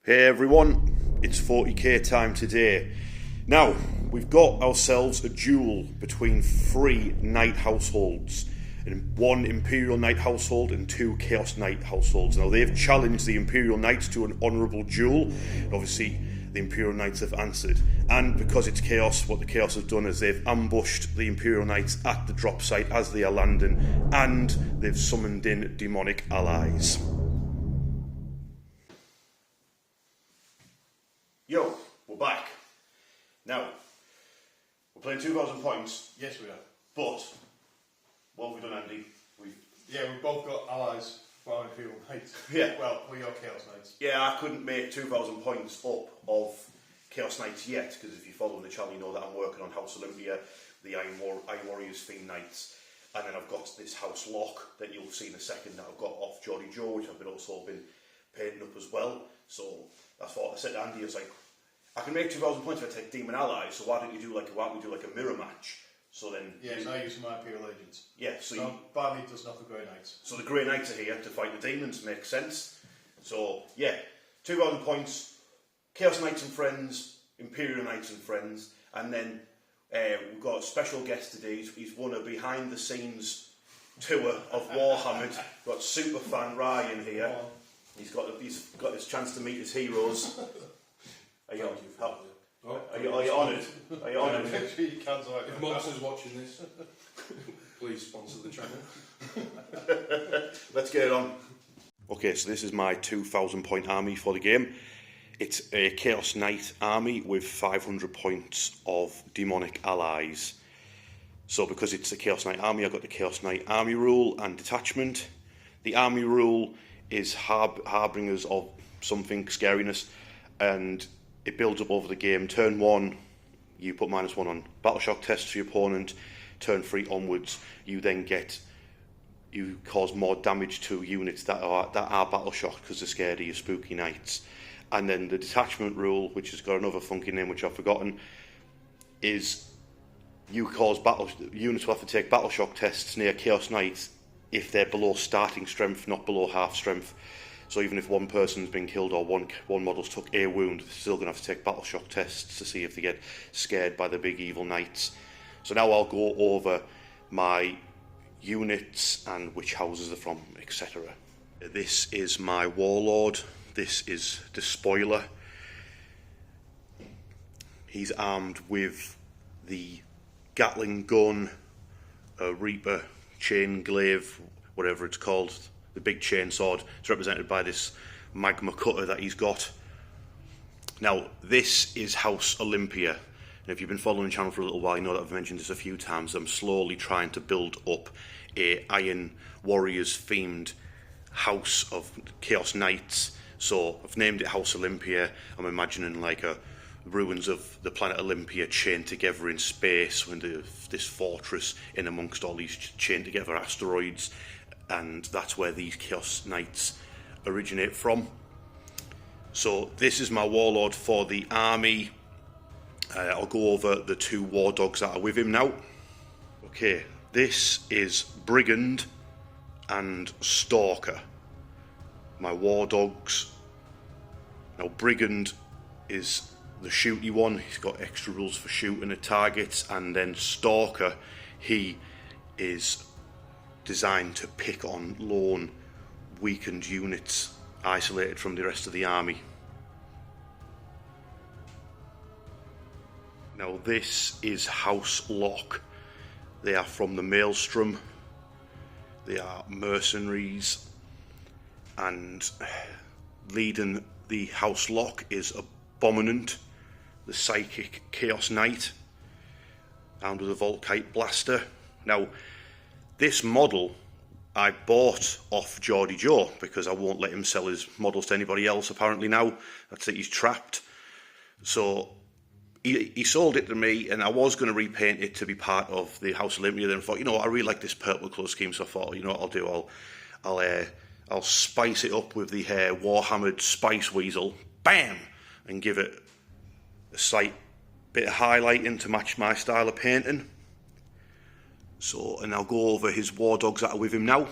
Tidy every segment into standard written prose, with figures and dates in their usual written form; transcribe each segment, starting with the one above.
Hey everyone, it's 40k time today. Now, we've got ourselves a duel between 3 Knight households, and 1 Imperial Knight household and 2 Chaos Knight households. Now, they've challenged the Imperial Knights to an honourable duel, and obviously the Imperial Knights have answered. And because it's Chaos, what the Chaos have done is they've ambushed the Imperial Knights at the drop site as they are landing, and they've summoned in demonic allies. Yo, we're back. Now, we're playing 2,000 points. Yes, we are. But, what have we done, Andy? We've both got allies for our Imperial Knights. Yeah. Well, we are Chaos Knights. Yeah, I couldn't make 2,000 points up of Chaos Knights yet, because if you follow the channel, you know that I'm working on House Olympia, the Iron Warriors themed Knights, and then I've got this House Lock that you'll see in a second that I've got off Geordie Joe, which I've also been painting up as well. So that's what I said to Andy. I was like, I can make 2,000 points if I take Demon Allies, so why don't we do like a mirror match? So then, yes, I use my Imperial Agents. Yeah, so Barley does not the Grey Knights. So the Grey Knights are here to fight the Daemons, makes sense. So yeah, 2,000 points, Chaos Knights and friends, Imperial Knights and friends, and then we've got a special guest today. He's won a behind the scenes tour of Warhammer. We've got super fan Ryan here. He's got his chance to meet his heroes. Are you honoured? Are you honoured? If Monster's watching this, please sponsor the channel. Let's get it on. Okay, so this is my 2,000 point army for the game. It's a Chaos Knight army with 500 points of demonic allies. So because it's a Chaos Knight army, I've got the Chaos Knight army rule and detachment. The army rule is harbingers of something, scariness, and it builds up over the game. Turn 1, you put -1 on battle shock tests for your opponent. Turn 3 onwards, you cause more damage to units that are battle shocked because they're scared of your spooky knights. And then the detachment rule, which has got another funky name which I've forgotten, is you cause units will have to take battle shock tests near Chaos Knights if they're below starting strength, not below half strength. So even if one person's been killed or one model's took a wound, they're still going to have to take battle shock tests to see if they get scared by the big evil knights. So now I'll go over my units and which houses they're from, etc. This is my warlord. This is the spoiler. He's armed with the Gatling gun, a Reaper chain glaive, whatever it's called. The big chain sword. It's represented by this magma cutter that he's got. Now, this is House Olympia. And if you've been following the channel for a little while, you know that I've mentioned this a few times. I'm slowly trying to build up a Iron Warriors themed house of Chaos Knights. So I've named it House Olympia. I'm imagining like ruins of the planet Olympia chained together in space, when this fortress in amongst all these chained together asteroids. And that's where these Chaos Knights originate from. So this is my warlord for the army. I'll go over the 2 war dogs that are with him now. Okay, this is Brigand and Stalker, my war dogs. Now Brigand is the shooty one. He's got extra rules for shooting at targets, and then Stalker, he is designed to pick on lone, weakened units isolated from the rest of the army. Now this is House Lock. They are from the Maelstrom. They are mercenaries, and leading the House Lock is Abominant, the psychic Chaos Knight, armed with a Volkite blaster. Now this model I bought off Geordie Joe because I won't let him sell his models to anybody else apparently now. That's it, he's trapped. So he sold it to me, and I was going to repaint it to be part of the House Olympia. Then I thought, you know what, I really like this purple colour scheme, so I thought, you know what I'll do, I'll spice it up with the Warhammered Spice Weasel, bam, and give it a slight bit of highlighting to match my style of painting. So, and I'll go over his war dogs that are with him now.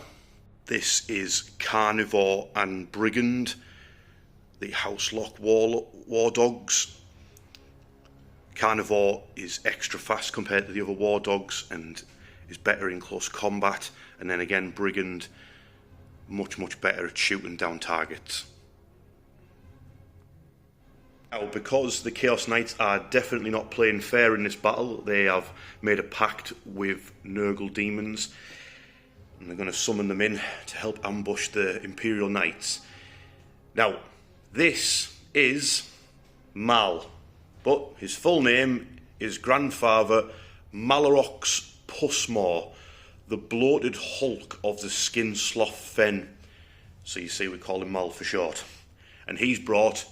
This is Carnivore and Brigand. the House Lock war dogs. Carnivore is extra fast compared to the other war dogs and is better in close combat. And then again, Brigand, much better at shooting down targets. Now, because the Chaos Knights are definitely not playing fair in this battle, they have made a pact with Nurgle Daemons, and they're going to summon them in to help ambush the Imperial Knights. Now, this is Mal, but his full name is Grandfather Malarox Pussmore, the bloated hulk of the skin sloth fen. So you see, we call him Mal for short. And he's brought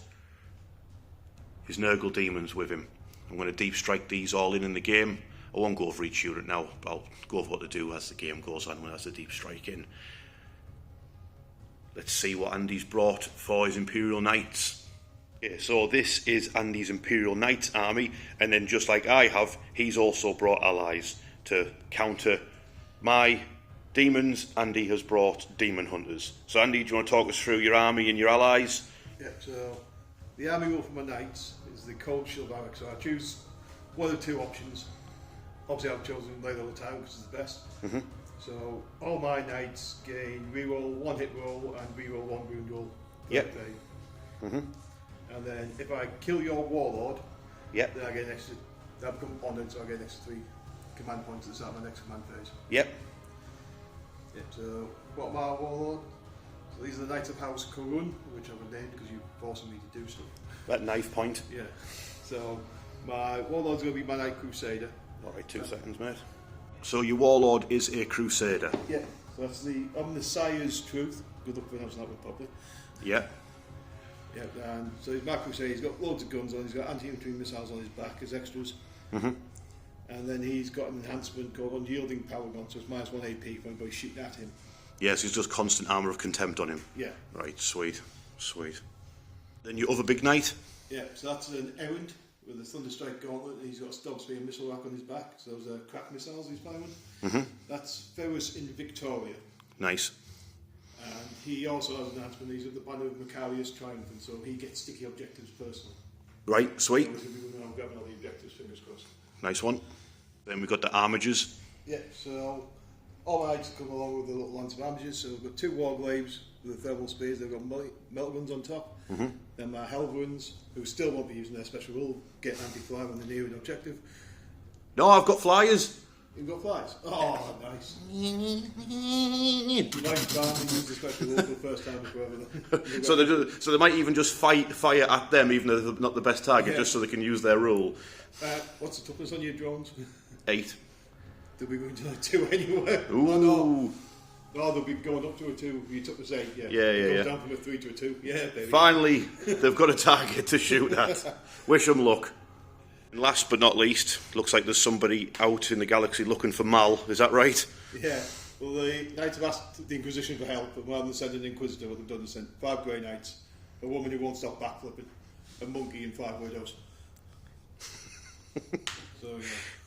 his Nurgle Daemons with him. I'm going to deep strike these all in the game. I won't go over each unit now. I'll go over what to do as the game goes on when there's a deep strike in. Let's see what Andy's brought for his Imperial Knights. Okay, so this is Andy's Imperial Knights army, and then just like I have, he's also brought allies to counter my demons. Andy has brought demon hunters. So Andy, do you want to talk us through your army and your allies? Yeah, so the army rule for my knights is the cold shield barrack, so I choose one of the two options. Obviously I've chosen Lay of the Town because it's the best. So all my knights gain reroll 1 hit roll and reroll 1 wound roll per day. And then if I kill your warlord, then I get an extra, that becomes honored, so I get an extra 3 command points at the start of my next command phase. So what am I, warlord? So these are the Knights of House Korun, which I've named because you're forcing me to do stuff. That knife point. Yeah. So my warlord's going to be my Knight Crusader. Alright, 2 seconds, mate. So your warlord is a Crusader. Yeah. So that's the Sire's Truth. Good luck pronouncing that one properly. Yeah. Yeah. And so he's my Crusader. He's got loads of guns on. He's got anti-infantry missiles on his back as extras. And then he's got an enhancement called Unyielding Power Gun, so it's minus 1 AP for anybody shooting at him. Yes, he's just constant armour of contempt on him. Yeah. Right, sweet. Then your other big knight? Yeah, so that's an errant with a Thunderstrike Gauntlet, and he's got a Dog Spear missile rack on his back, so those are crack missiles he's firing. That's Ferrus in Victoria. Nice. And he also has an enhancement, he's at the banner of Macarius Triumphant, so he gets sticky objectives personally. Right, sweet. So I'm grabbing all the objectives, fingers crossed. Nice one. Then we've got the armigers. Yeah, so all knights come along with the little lance of armigers, so we've got 2 Warglaves with the thermal spears, they've got melt guns on top. Then my Helverins, who still won't be using their special rule, get anti-fly when they're near an objective. No, I've got flyers. You've got flies? Oh, nice. You might finally use the special rule for the first time forever. So they might even just fire at them, even though they're not the best target, just so they can use their rule. What's the toughness on your drones? 8. Did we go into like 2 anywhere? Ooh. Oh, no, they'll be going up to a 2. You took us 8, yeah. It goes down from a 3 to a 2. Yeah, baby. Finally, they've got a target to shoot at. Wish them luck. And last but not least, looks like there's somebody out in the galaxy looking for Mal. Is that right? Yeah. Well, the Knights have asked the Inquisition for help, but rather than send an Inquisitor, what they've done is sent 5 Grey Knights, a woman who won't stop backflipping, a monkey, and 5 widows. So, yeah.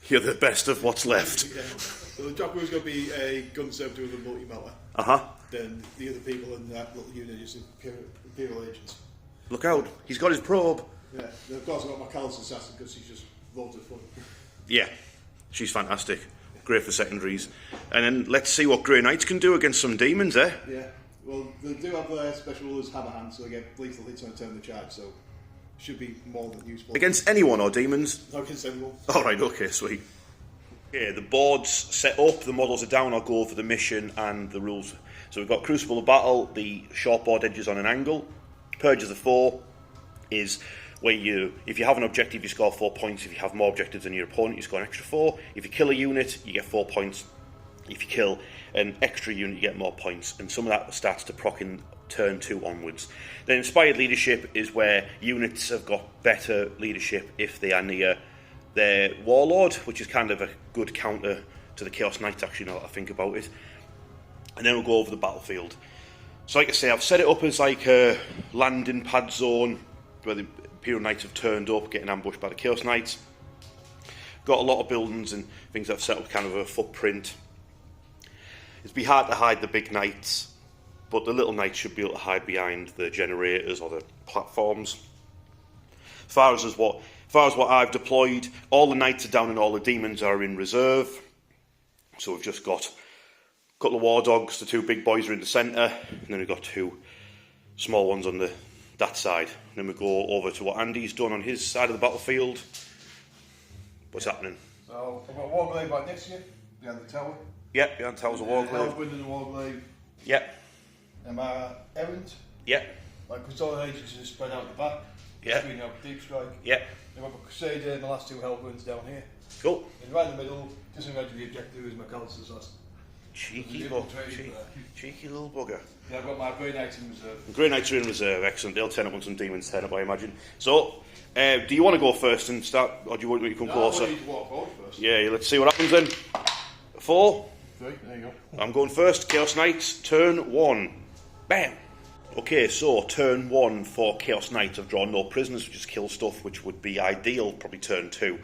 You're the best of what's left. Yeah. So the job was going to be a gun servitor with a multi-melter. Then the other people in that little unit are just Imperial agents. Look out, he's got his probe. Yeah, and of course I've got my Callous Assassin because she's just loads of fun. Yeah, she's fantastic. Great for secondaries. And then let's see what Grey Knights can do against some demons, eh? Yeah, well, they do have their special rule as Hammer Hand, so they get lethal hits on a turn of charge, so should be more than useful. Against anyone or demons? Not against anyone. Alright, okay, sweet. Okay, the board's set up, the models are down, I'll go over the mission and the rules. So we've got Crucible of Battle, the short board edges on an angle. Purge of the Four is where if you have an objective, you score 4 points. If you have more objectives than your opponent, you score an extra 4. If you kill a unit, you get 4 points. If you kill an extra unit, you get more points. And some of that starts to proc in turn 2 onwards. Then Inspired Leadership is where units have got better leadership if they are near their Warlord, which is kind of a good counter to the Chaos Knights, actually, now that I think about it. And then we'll go over the battlefield. So like I say, I've set it up as like a landing pad zone where the Imperial Knights have turned up, getting ambushed by the Chaos Knights. Got a lot of buildings and things that I've set up kind of a footprint. It'd be hard to hide the big knights but the little knights should be able to hide behind the generators or the platforms. As far as what I've deployed, all the knights are down and all the demons are in reserve. So we've just got a couple of war dogs, the two big boys are in the centre, and then we've got two small ones on that side. And then we go over to what Andy's done on his side of the battlefield. What's happening? So I've got a warglaive right next to you, behind the tower. Yep, behind the tower's a warglaive. Hellwind and a warglaive. Yep. And my errant. Yep. My custodian agents are spread out the back. Yep. Screening out deep strike. Yep. Then I've got Crusader and the last two Hellwinds down here. Cool. And right in the middle, just in red the objective is my Callister's last. Cheeky little bugger. Yeah, I've got my Grey Knights in reserve. Grey Knights are in reserve, excellent. They'll turn up when some demons turn up, I imagine. So, do you want to go first and start, or do you want me to come closer? I need to walk forward first. Yeah, let's see what happens then. 4. 3, there you go. I'm going first. Chaos Knights, turn 1. Bam! Okay, so turn 1 for Chaos Knights. I've drawn no prisoners, which is kill stuff, which would be ideal, probably turn 2.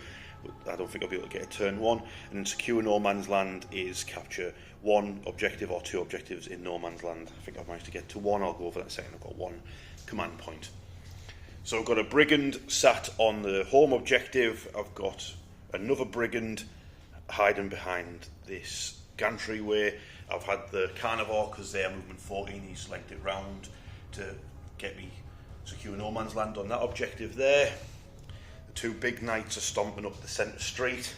But I don't think I'll be able to get a turn 1. And then secure no man's land is capture 1 objective or 2 objectives in no man's land. I think I've managed to get to 1. I'll go over that in a second. I've got 1 command point. So I've got a brigand sat on the home objective. I've got another brigand hiding behind this gantry way. I've had the carnivore because they're movement 14. He's legged it round to get me secure no man's land on that objective there. The two big knights are stomping up the centre street.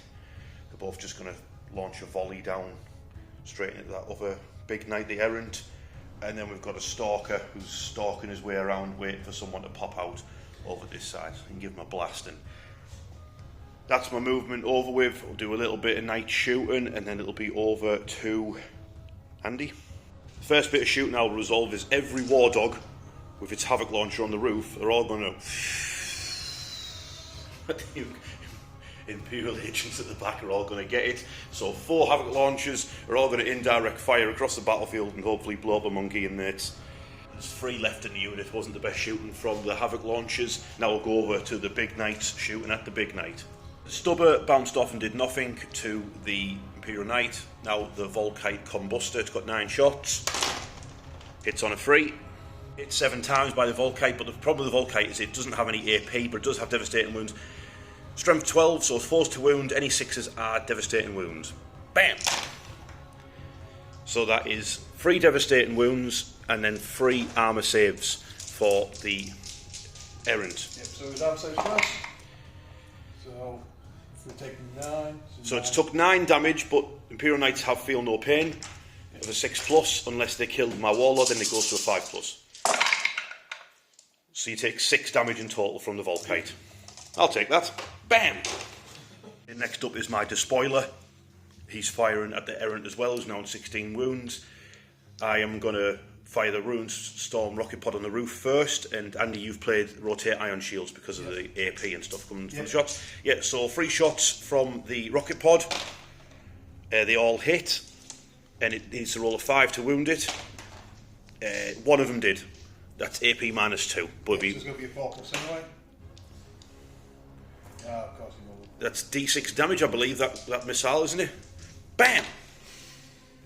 They're both just going to launch a volley down straight into that other big knight, the errant. And then we've got a stalker who's stalking his way around waiting for someone to pop out over this side and give him a blast. And that's my movement over with. I'll do a little bit of night shooting and then it'll be over to Andy. The first bit of shooting I'll resolve is every war dog with its havoc launcher on the roof, they're all going to Imperial agents at the back are all going to get it. So 4 havoc launchers are all going to indirect fire across the battlefield and hopefully blow up a monkey and mates. There's 3 left in the unit. Wasn't the best shooting from the havoc launchers. Now we'll go over to the big knights shooting at the big knight. The stubber bounced off and did nothing to the Imperial Knight. Now the Volkite Combuster, it's got 9 shots. Hits on a 3. Hit 7 times by the Volkite, but the problem with the Volkite is it doesn't have any AP, but it does have devastating wounds. Strength 12, so it's forced to wound. Any 6s are devastating wounds. Bam! So that is 3 devastating wounds and then 3 armour saves for the errant. Yep, so his armor saves first. So if we're taking 9. So it's took 9 damage, but Imperial Knights have feel no pain of a 6+, unless they killed my warlord, then it goes to a 5+. So you take 6 damage in total from the Volkite. I'll take that. Bam! And next up is my Despoiler. He's firing at the errant as well, who's now on 16 wounds. I am going to fire the Ruined Storm rocket pod on the roof first, and Andy, you've played rotate ion shields because of the AP and stuff coming from the shots. Yeah, so 3 shots from the rocket pod. They all hit, and it needs to roll a 5 to wound it. One of them did. That's AP -2. But so it's going to be a 4+ anyway. Of course you will. That's D6 damage, I believe, that missile, isn't it? Bam!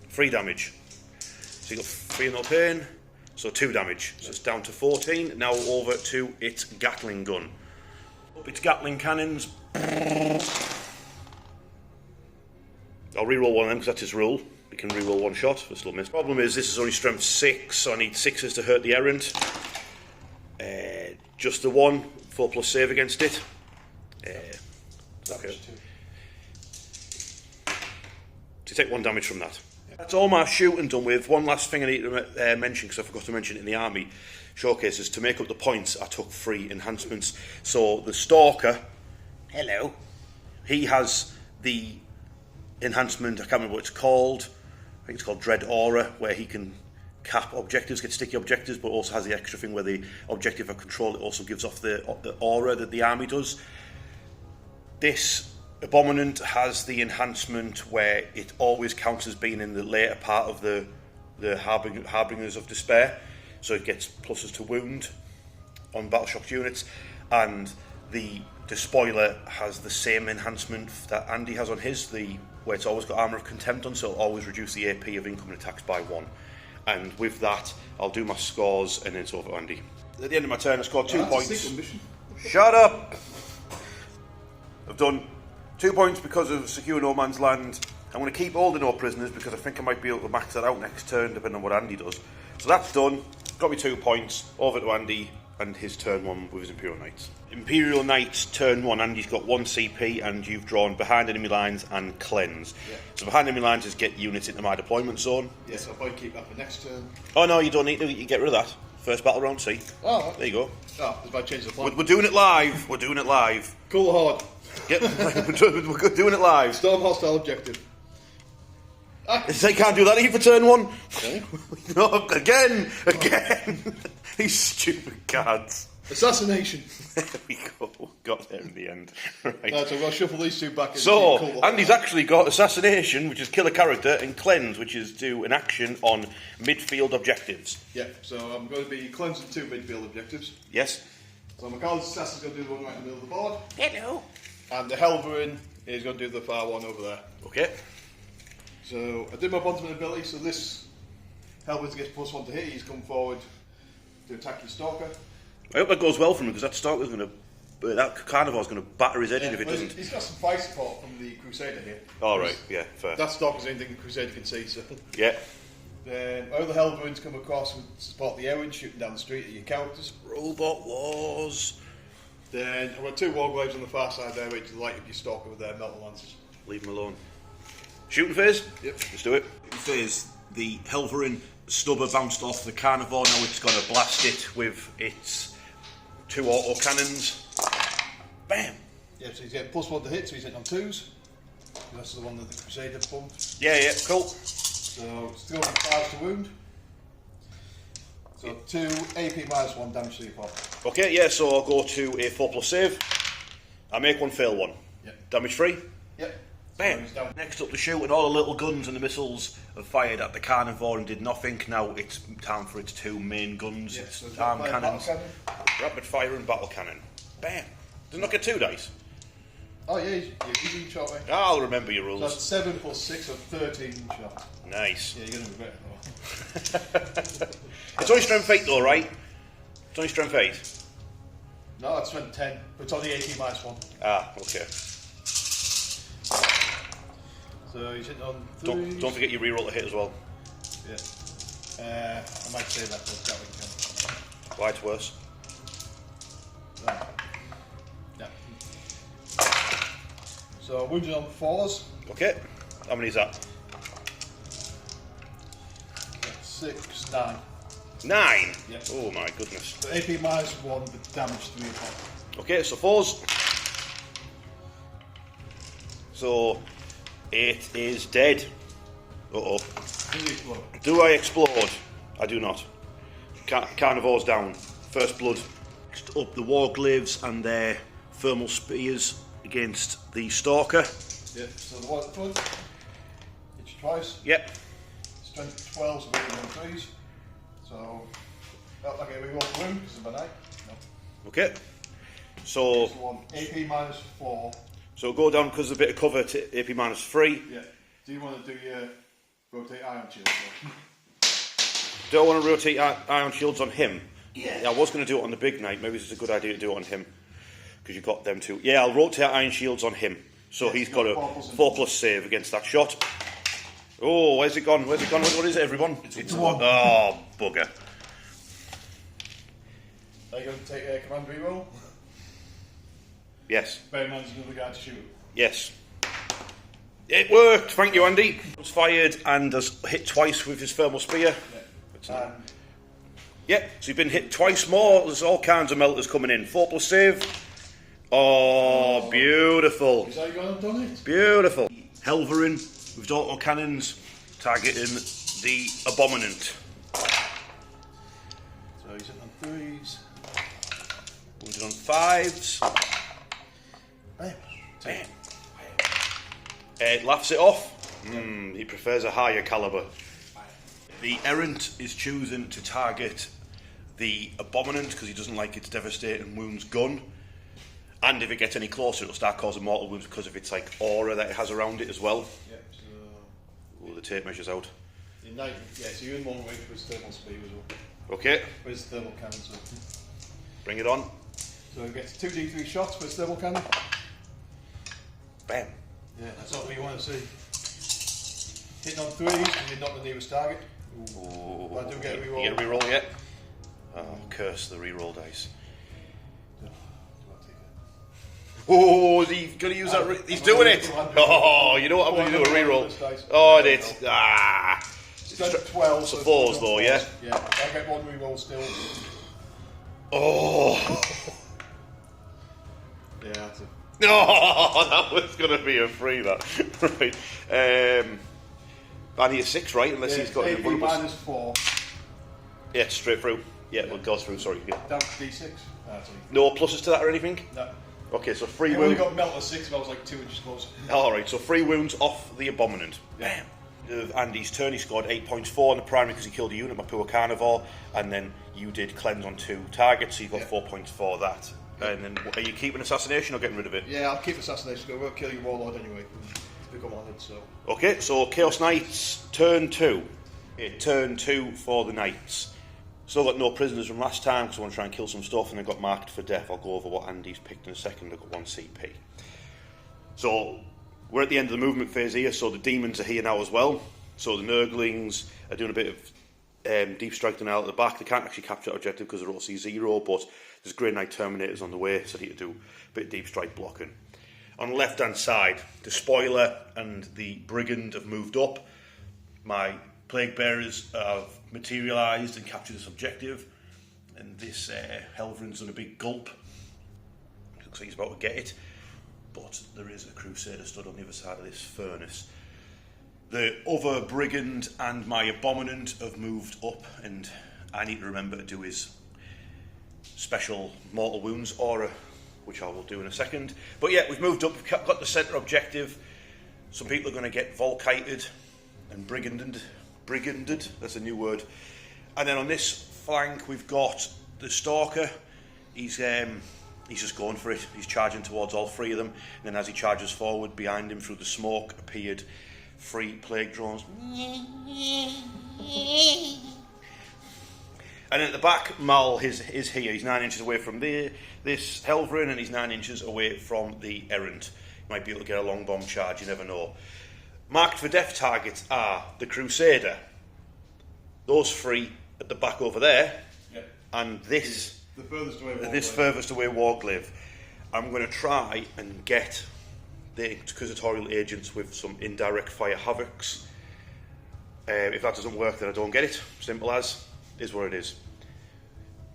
3 damage. So you got 3 no pain, so 2 damage. So it's down to 14. Now over to its Gatling gun. Up its Gatling cannons. I'll reroll one of them because that's his rule. We can reroll 1 shot. This little miss. Problem is, this is only strength 6, so I need 6s to hurt the errant. Just the 1, 4+ save against it. Okay. So you take 1 damage from that. That's all my shooting done with. One last thing I need to mention, because I forgot to mention it in the army showcases. To make up the points, I took 3 enhancements. So the Stalker, hello, he has the enhancement, I can't remember what it's called. I think it's called Dread Aura, where he can cap objectives, get sticky objectives, but also has the extra thing where the objective I control, it also gives off the aura that the army does. This Abominant has the enhancement where it always counts as being in the later part of the Harbingers of Despair, so it gets pluses to wound on Battleshock units, and the Despoiler has the same enhancement that Andy has on his, where it's always got Armour of Contempt on, so it'll always reduce the AP of incoming attacks by 1. and with that, I'll do my scores, and then it's over to Andy. At the end of my turn, I scored 2 points. Shut up! I've done 2 points because of secure no man's land. I'm going to keep holding no prisoners because I think I might be able to max that out next turn, depending on what Andy does. So that's done. Got me 2 points. Over to Andy and his turn 1 with his Imperial Knights. Imperial Knights turn 1. Andy's got 1 CP, and you've drawn behind enemy lines and cleanse. Yeah. So behind enemy lines is get units into my deployment zone. Yes, I'll probably keep that for next turn. Oh no, you don't need to. You can get rid of that. First battle round, see? Oh, there you go. Oh, there's my change of plan. We're doing it live. We're doing it live. Cool or hard? Yep, we're doing it live. Storm hostile objective. They can't do that even for turn 1. Okay. No, again. These stupid cards. Assassination. There we go. Got there in the end. Right. Right, so I'm going to shuffle these 2 back. So, Andy's actually got Assassination, which is kill a character, and Cleanse, which is do an action on midfield objectives. Yeah, so I'm going to be cleansing 2 midfield objectives. Yes. So my Carl's Assassin's going to do the one right in the middle of the board. Hello. And the Helverin is going to do the far one over there. Okay. So I did my bondsman ability, so this Helverin gets +1 to hit. He's come forward to attack your Stalker. I hope that goes well for him, because that Stalker's going to... that Carnivor's going to batter his head in if it well, doesn't. He's got some fight support from the Crusader here. Oh, right, yeah, fair. That Stalker's the only thing the Crusader can see, so... Yeah. Then other Helverins come across and support the Erwin, shooting down the street at your characters. Robot Wars. Then I've got 2 Warglaives on the far side there, which light up your Stalker with their metal lances. Leave him alone. Shooting phase? Yep. Let's do it. Phase, the Helverin stubber bounced off the Carnivore, now it's going to blast it with its 2 auto cannons. Bam! Yeah, so he's getting +1 to hit, so he's hitting on 2s. That's the one that the Crusader pumped. Yeah, cool. So still on 5 to wound. So 2 AP -1 damage to your pop. Okay, yeah, so I'll go to a 4+ save. I make 1 fail 1. Yep. Damage free? Yep. Bam! Next up the shoot, and all the little guns and the missiles have fired at the Carnivore and did nothing. Now it's time for its 2 main guns, Yeah, its so arm cannon. rapid fire and battle cannon. Bam! Does it not get 2 dice? Oh yeah, you can shot me. I'll remember your So rules. that's 7 + 6, so 13 shot. Nice. Yeah, you're going to regret it though. It's only strength 8 though, right? It's only strength 8. No, it's strength 10, but it's only AP -1. Ah, okay. So he's hitting on 3. Don't forget your reroll to hit as well. Yeah. I might say that for Gatling. Why it's worse? Yeah. So wounded on 4s. Okay. How many is that? 6, 9. 9? Yeah. Oh my goodness. So AP -1, but damage 3 upon. Okay, so 4s. So it is dead. Uh-oh. Do I explode? I do not. Carnivore's down. First blood. Next up, the Warglaives and their thermal spears against the Stalker. Yeah, so the one at the front, hit you twice. Yep. Strength 12, so we're on 3s. So, felt like we won't wound because of my knight. No. Okay. So, one, AP -4. so go down because of a bit of cover to AP -3. Yeah. Do you want to do your rotate ion shield? Do I want to rotate ion shields on him? Yeah. I was going to do it on the big knight. Maybe it's a good idea to do it on him. Because you've got them two. Yeah, I'll rotate iron shields on him. So yeah, he's got a 4+ save against that shot. Oh, where's it gone? Where's it gone? What is it, everyone? It's 1. Oh, bugger. Are you going to take a command reroll? Yes. Bear in mind there's another guy to shoot. Yes. It worked. Thank you, Andy. Was fired and has hit twice with his thermal spear. Yeah. Yeah, so you've been hit twice more. There's all kinds of melters coming in. 4+ save. Oh, beautiful. Is that you going to done it? Beautiful. Helverin with auto cannons targeting the Abominant. So he's hitting on 3s. Wounded on 5s. Bam. Bam. Laughs it off. He prefers a higher caliber. The Errant is choosing to target the Abominant because he doesn't like its devastating wounds gun. And if it gets any closer, it'll start causing mortal wounds because of its like aura that it has around it as well. Yep, so... Oh, the tape measure's out. Yeah, so you're in long range with thermal speed as well. Okay, With his thermal cannon, so. bring it on. So he gets 2d3 shots with his thermal cannon. Bam. Yeah, that's what we want to see. Hitting on 3s, and you're not the nearest target. Ooh. I do get a reroll. You get a reroll yet? Oh, curse the reroll dice. Oh, is he going to use that? He's doing it! Oh, you know what I'm going to do? A reroll. Oh, it is. Ah. It's done 12. So 4s though, yeah? Yeah, I get one reroll still. Oh. Yeah, that's it. No, that was going to be a free, that. Right. I need a 6, right? Unless he's got AP minus 4. Yeah, straight through. Yeah, well, goes through, sorry. Yeah. Down to d6. No pluses to that or anything? No. Okay, so 3 I only wounds. got melt at 6, but I was like 2 inches closer. Alright, so 3 wounds off the Abominant. Yeah. Bam! Andy's turn, he scored 8 points, 4 on the primary because he killed a unit, my poor carnivore, and then you did cleanse on 2 targets, so you got 4 points for that. And then, are you keeping assassination or getting rid of it? Yeah, I'll keep assassination, because I won't kill your warlord anyway. Become on it, so. Okay, so Chaos Knights, turn 2. Okay, turn 2 for the Knights. Still got no prisoners from last time because I want to try and kill some stuff, and I got marked for death. I'll go over what Andy's picked in a second. I've got 1 CP. So we're at the end of the movement phase here, so the Demons are here now as well. So the Nurglings are doing a bit of deep striking out at the back. They can't actually capture that objective because they're OC 0, but there's Grey Knight Terminators on the way, so they need to do a bit of deep strike blocking. On the left hand side, the Spoiler and the Brigand have moved up. My Plague Bearers have materialised and captured this objective, and this Helverin's on a big gulp. Looks like he's about to get it, but there is a Crusader stood on the other side of this furnace. The other Brigand and my Abominant have moved up, and I need to remember to do his special Mortal Wounds aura, which I will do in a second. But yeah, we've moved up, we've got the centre objective. Some people are going to get Volkited and Briganded, that's a new word. And then on this flank we've got the Stalker. He's just going for it. He's charging towards all 3 of them, and then as he charges forward, behind him through the smoke appeared 3 plague drones. And at the back, Mal is here. He's 9 inches away from this Helverin, and he's 9 inches away from the Errant. He might be able to get a long bomb charge, you never know. Marked for death targets are the Crusader, those 3 at the back over there, and this furthest away Warglaive. I'm going to try and get the Inquisitorial agents with some indirect fire havocs. If that doesn't work, then I don't get it. Simple as, is what it is.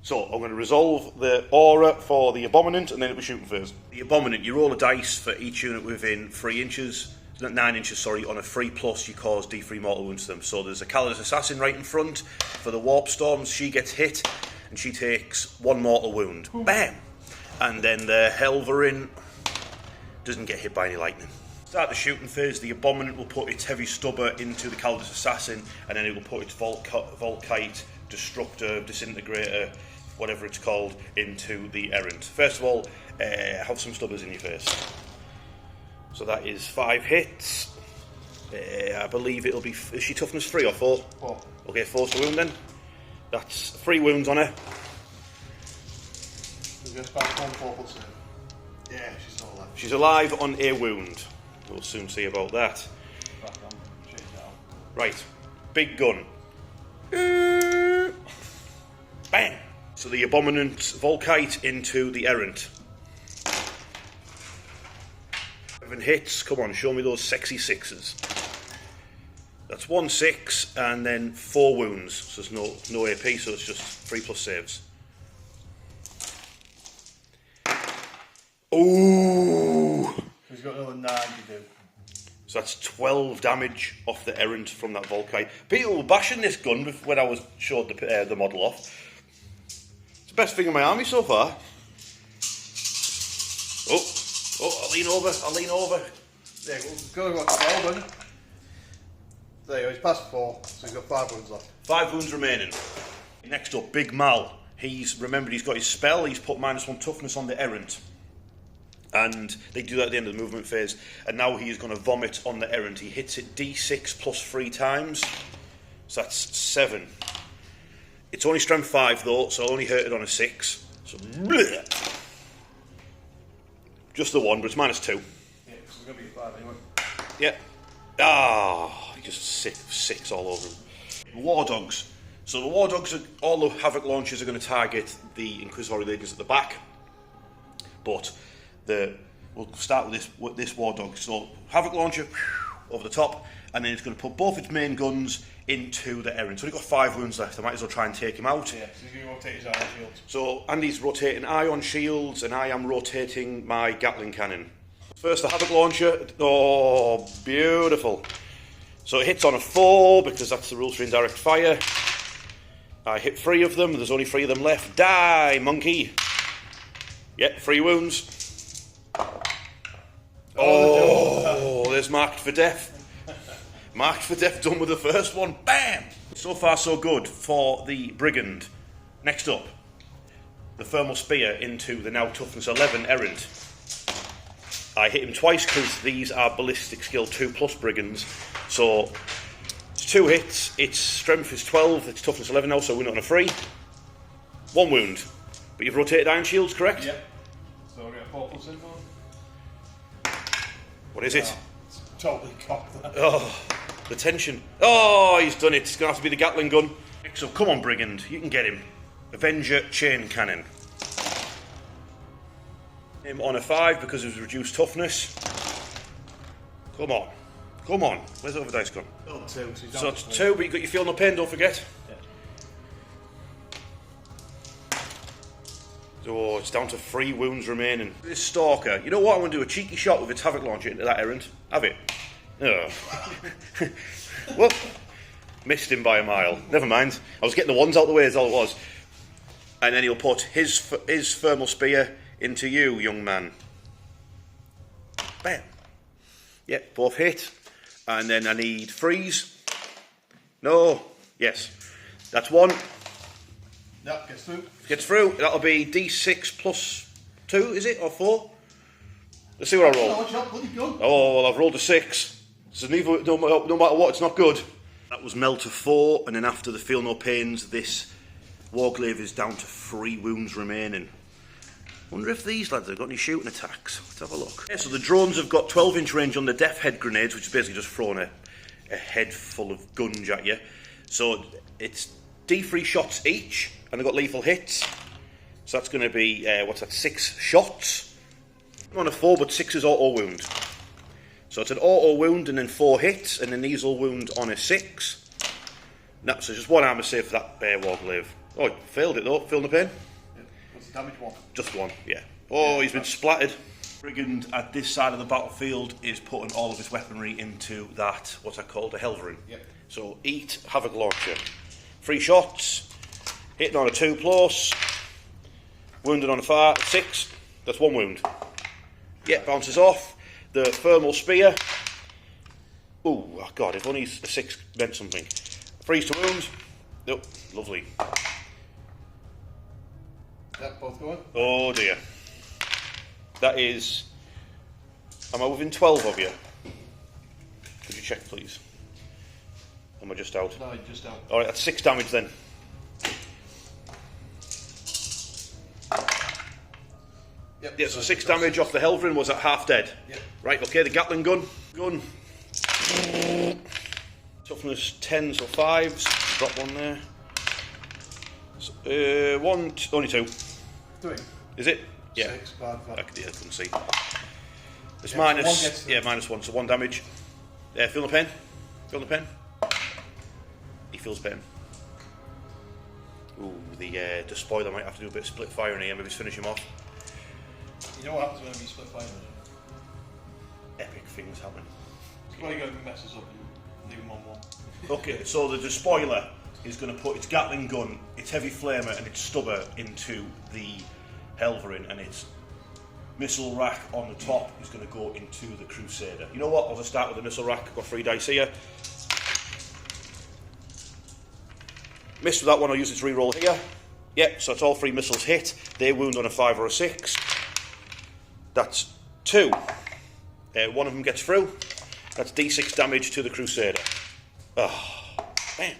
So I'm going to resolve the aura for the Abominant, and then it'll be shooting first. The Abominant, you roll a dice for each unit within 3 inches. 9 inches, sorry, on a 3+, you cause D3 mortal wounds to them. So there's a Calidus Assassin right in front for the Warp Storms. She gets hit, and she takes 1 mortal wound. Ooh. Bam! And then the Helverin doesn't get hit by any lightning. Start the shooting phase, the Abominant will put its heavy stubber into the Calidus Assassin, and then it will put its Volkite, Destructor, Disintegrator, whatever it's called, into the Errant. First of all, have some stubbers in your face. So that is 5 hits. I believe it'll be... Is she toughness 3 or 4? 4. Okay, 4's the wound then. That's 3 wounds on her. Just back 1 4+7. Yeah, she's still alive. She's alive on a wound. We'll soon see about that. Back on. Change that out. Right. Big gun. Bang! So the Abominant Volkite into the Errant. 7 hits. Come on, show me those sexy 6s. That's 1 6 and then 4 wounds. So there's no AP, so it's just 3+ saves. Ooh! He's got another 9 to do. So that's 12 damage off the Errant from that Volkite. People were bashing this gun when I was showed the model off. It's the best thing in my army so far. Oh, I'll lean over. There you go, got 12 then. There you go, he's past 4, so he's got 5 wounds left. 5 wounds remaining. Next up, Big Mal. Remembered he's got his spell, he's put -1 toughness on the Errant. And they do that at the end of the movement phase. And now he is going to vomit on the Errant. He hits it D6 +3 times. So that's 7. It's only strength 5 though, so I only hurt it on a 6. So bleh. Just the 1, but it's -2. Yeah, so it's going to be a 5 anyway. Yeah. Ah, just 6 all over them. War Dogs. So the War Dogs, all the Havoc launchers are going to target the Inquisitorial Legions at the back. But we'll start with this War Dog. So Havoc launcher over the top, and then it's going to put both its main guns into the errand. So we've got 5 wounds left. I might as well try and take him out. Yeah, so he's going to rotate his ion shields. So Andy's rotating ion shields, and I am rotating my Gatling cannon. First, the Havoc launcher. Oh, beautiful. So it hits on a 4 because that's the rules for indirect fire. I hit 3 of them. There's only 3 of them left. Die, monkey. Yep, 3 wounds. Oh, there's marked for death. Marked for death, done with the first one. Bam! So far, so good for the Brigand. Next up, the Thermal Spear into the now toughness 11 errant. I hit him twice because these are ballistic skill 2+ brigands. So it's 2 hits. Its strength is 12. Its toughness 11 now, so we're not on a 3. 1 wound. But you've rotated iron shields, correct? Yep. So we're going to 4+ info. What is it? Oh, it's totally cocked that. Oh, the tension. Oh, he's done it. It's going to have to be the Gatling gun. So come on, Brigand. You can get him. Avenger Chain Cannon. Him on a 5 because of his reduced toughness. Come on. Come on. Where's the other dice gone? Oh, 2. So it's 2, but you got your feel no pain, don't forget. Yeah. Oh, it's down to 3 wounds remaining. This Stalker. You know what? I'm going to do a cheeky shot with its Havoc launcher into that errant. Have it. Oh. Well, missed him by a mile. Never mind. I was getting the ones out the way, is all it was. And then he'll put his Thermal Spear into you, young man. Bam. Yep, both hit. And then I need freeze. No. Yes. That's 1. Yep, gets through. Gets through. That'll be D6 plus 2, is it? Or 4? Let's see what I roll. Oh, watch out, bloody gun. Oh, well, I've rolled a 6. So no matter what, it's not good. That was Mel to 4, and then after the Feel No Pains, this Warglaive is down to 3 wounds remaining. Wonder if these lads have got any shooting attacks. Let's have a look. Yeah, so the drones have got 12-inch range on the Death Head grenades, which is basically just throwing a head full of guns at you. So it's D3 shots each, and they've got lethal hits. So that's going to be, 6 shots. I'm on a 4, but 6 is auto wound. So it's an auto wound and then 4 hits, and then these will wound on a 6. No, so just 1 armor save for that Warglaive. Oh, failed it though. Feel the pain? Yeah. What's the damage 1? Just 1, yeah. Oh, he's been splattered. Brigand at this side of the battlefield is putting all of his weaponry into that, what's that called? A Helverin. Yep. So eat Havoc Launcher. 3 shots, hitting on a 2+, wounded on a 6. That's 1 wound. Yeah, bounces off. The Thermal Spear. Oh, God, if only a 6 meant something. Freeze to wound. Nope, lovely. Yep, both going. Oh, dear. That is... Am I within 12 of you? Could you check, please? Am I just out? No, just out. Alright, that's 6 damage then. Yep. Yeah, so 6 damage off the Helverin. Was at half dead? Yep. Right, okay, the Gatling gun. Toughness 10, so 5s. Drop 1 there. So, 1, only 2. 3. Is it? Yeah. 6, bad, bad. I couldn't see. It's Yeah, minus, so 1 minus 1, so 1 damage. Yeah, feel the pain? Feel the pain? He feels pain. Ooh, the spoiler might have to do a bit of split fire in here, maybe just finish him off. You know what happens when we split fire? Epic things happen. It's why you got to mess us up and leave them on 1. Okay, so the despoiler is going to put its Gatling gun, its heavy flamer and its stubber into the Helverin, and its missile rack on the top is going to go into the Crusader. You know what? I'll just start with the missile rack. I've got 3 dice here. Missed with that one, I'll use its reroll here. Yep, so it's all 3 missiles hit. They wound on a 5 or a 6. That's 2. 1 of them gets through. That's D6 damage to the Crusader. Oh, man.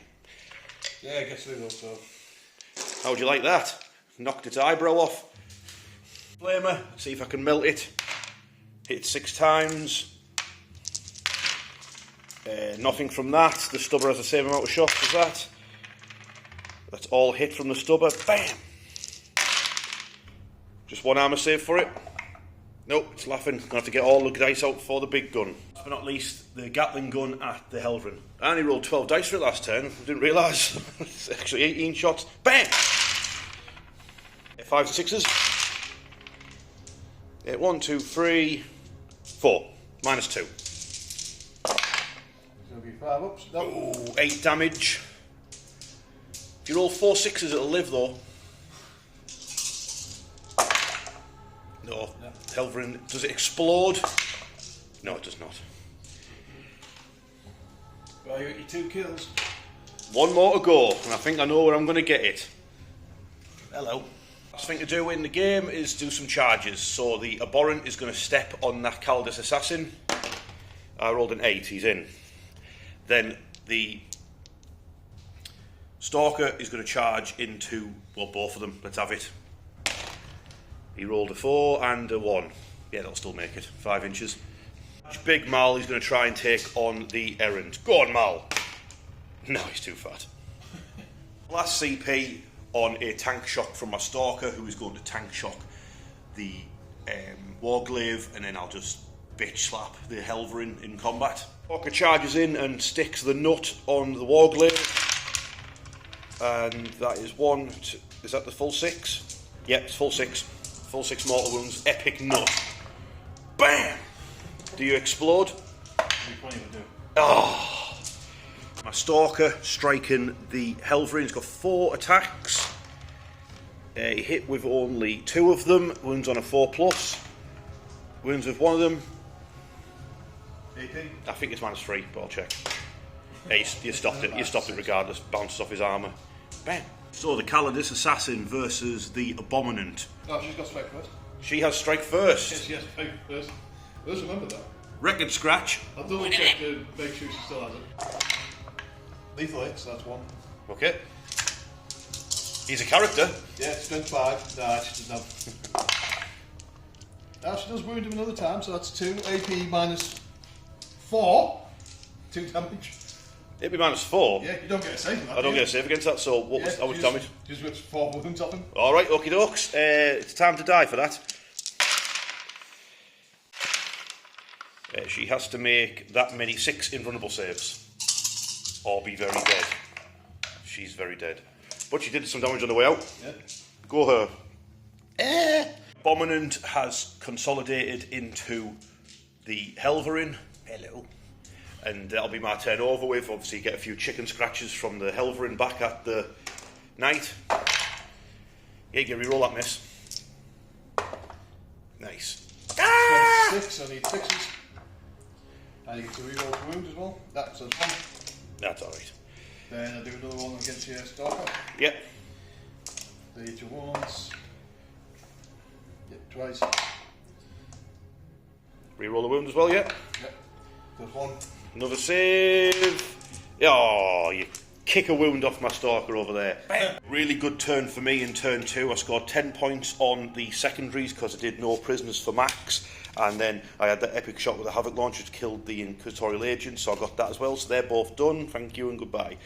Yeah, it gets through those, so. How'd you like that? Knocked its eyebrow off. Flamer, see if I can melt it. Hit it 6 times. Nothing from that. The stubber has the same amount of shots as that. That's all hit from the stubber. Bam! Just one armour save for it. Nope, it's laughing. Gonna have to get all the dice out for the big gun. Last but not least, the Gatling gun at the Helverin. I only rolled 12 dice for it last turn. I didn't realise. It's actually 18 shots. Bam! 5s and 6s. 1, 2, 3, 4. -2. It'll be 5 ups. No. Oh, 8 damage. If you roll 4 6s, it'll live though. No. Helverin, does it explode? No, it does not. Well, you got your 2 kills. One more to go, and I think I know where I'm going to get it. Hello. Last thing to do in the game is do some charges. So the Abhorrent is going to step on that Kaldis Assassin. I rolled an 8, he's in. Then the Stalker is going to charge into, well, both of them. Let's have it. He rolled a 4 and a 1. Yeah, that'll still make it. 5 inches. Big Mal, he's going to try and take on the Errant. Go on, Mal. No, he's too fat. Last CP on a tank shock from my Stalker, who is going to tank shock the Warglaive, and then I'll just bitch slap the Helverin in combat. Stalker charges in and sticks the nut on the Warglaive. And that is 1, 2, is that the full 6? Yep, it's full 6. Full 6 mortal wounds, epic nut. Bam! Do you explode? Oh! My Stalker striking the Helverin. He's got 4 attacks. He hit with only 2 of them. Wounds on a 4+. Wounds with 1 of them. 18. I think it's -3, but I'll check. Yeah, you stopped it. You stopped it regardless. Bounces off his armour. Bam! So the Kaldis Assassin versus the Abominant. Oh, she's got strike first. She has strike first. Yes, she has strike first. I just remember that. Record scratch. I'll double check to make sure she still has it. Lethal hit, so that's 1. Okay. He's a character. Yeah, strength 5. Nah, she doesn't have. Now she does wound him another time, so that's 2. AP -4. 2 damage. It'd be -4. Yeah, you don't get a save on that. I don't get a save against that, so what was, how much damage? Just with 4 wounds off him. Alright, okie dokes. It's time to die for that. She has to make that many 6 invulnerable saves. Or be very dead. She's very dead. But she did some damage on the way out. Yeah. Go her. Abominant has consolidated into the Helverin. Hello. And that'll be my turn over with. Obviously, get a few chicken scratches from the Helverin back at the Knight. Yeah, you can reroll that miss. Nice. 6, I need 6s. And you get to reroll the wound as well. That's 1. That's alright. Then I'll do another one against your Stalker. Yep. They hit you once. Yep, twice. Reroll the wound as well, yeah? Yep. There's 1. Another save. Oh, you kick a wound off my Stalker over there. Bam. Really good turn for me in turn 2. I scored 10 points on the secondaries because I did no prisoners for max. And then I had that epic shot with the Havoc launcher to kill the Inquisitorial Agent, so I got that as well. So they're both done. Thank you and goodbye.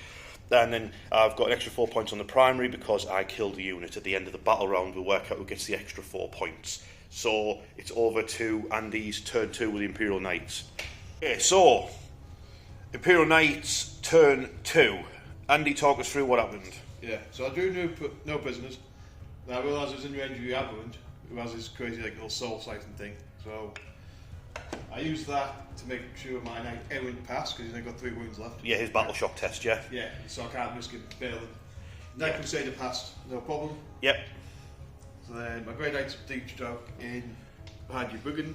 And then I've got an extra 4 points on the primary because I killed the unit at the end of the battle round. We'll work out who gets the extra 4 points. So it's over to Andy's turn 2 with the Imperial Knights. Okay, so Imperial Knights turn 2. Andy, talk us through what happened. Yeah, so I drew no prisoners. Then I realised there's in range of the Aberrant, who has this crazy like little soul siphon thing. So I used that to make sure my Knight Errant passed because he's only got 3 wounds left. Yeah, his battle shock test, yeah. Yeah, so I can't risk him failing. Knight Crusader passed, no problem. Yep. So then my Grey Knights deep stroke in behind your Buggen.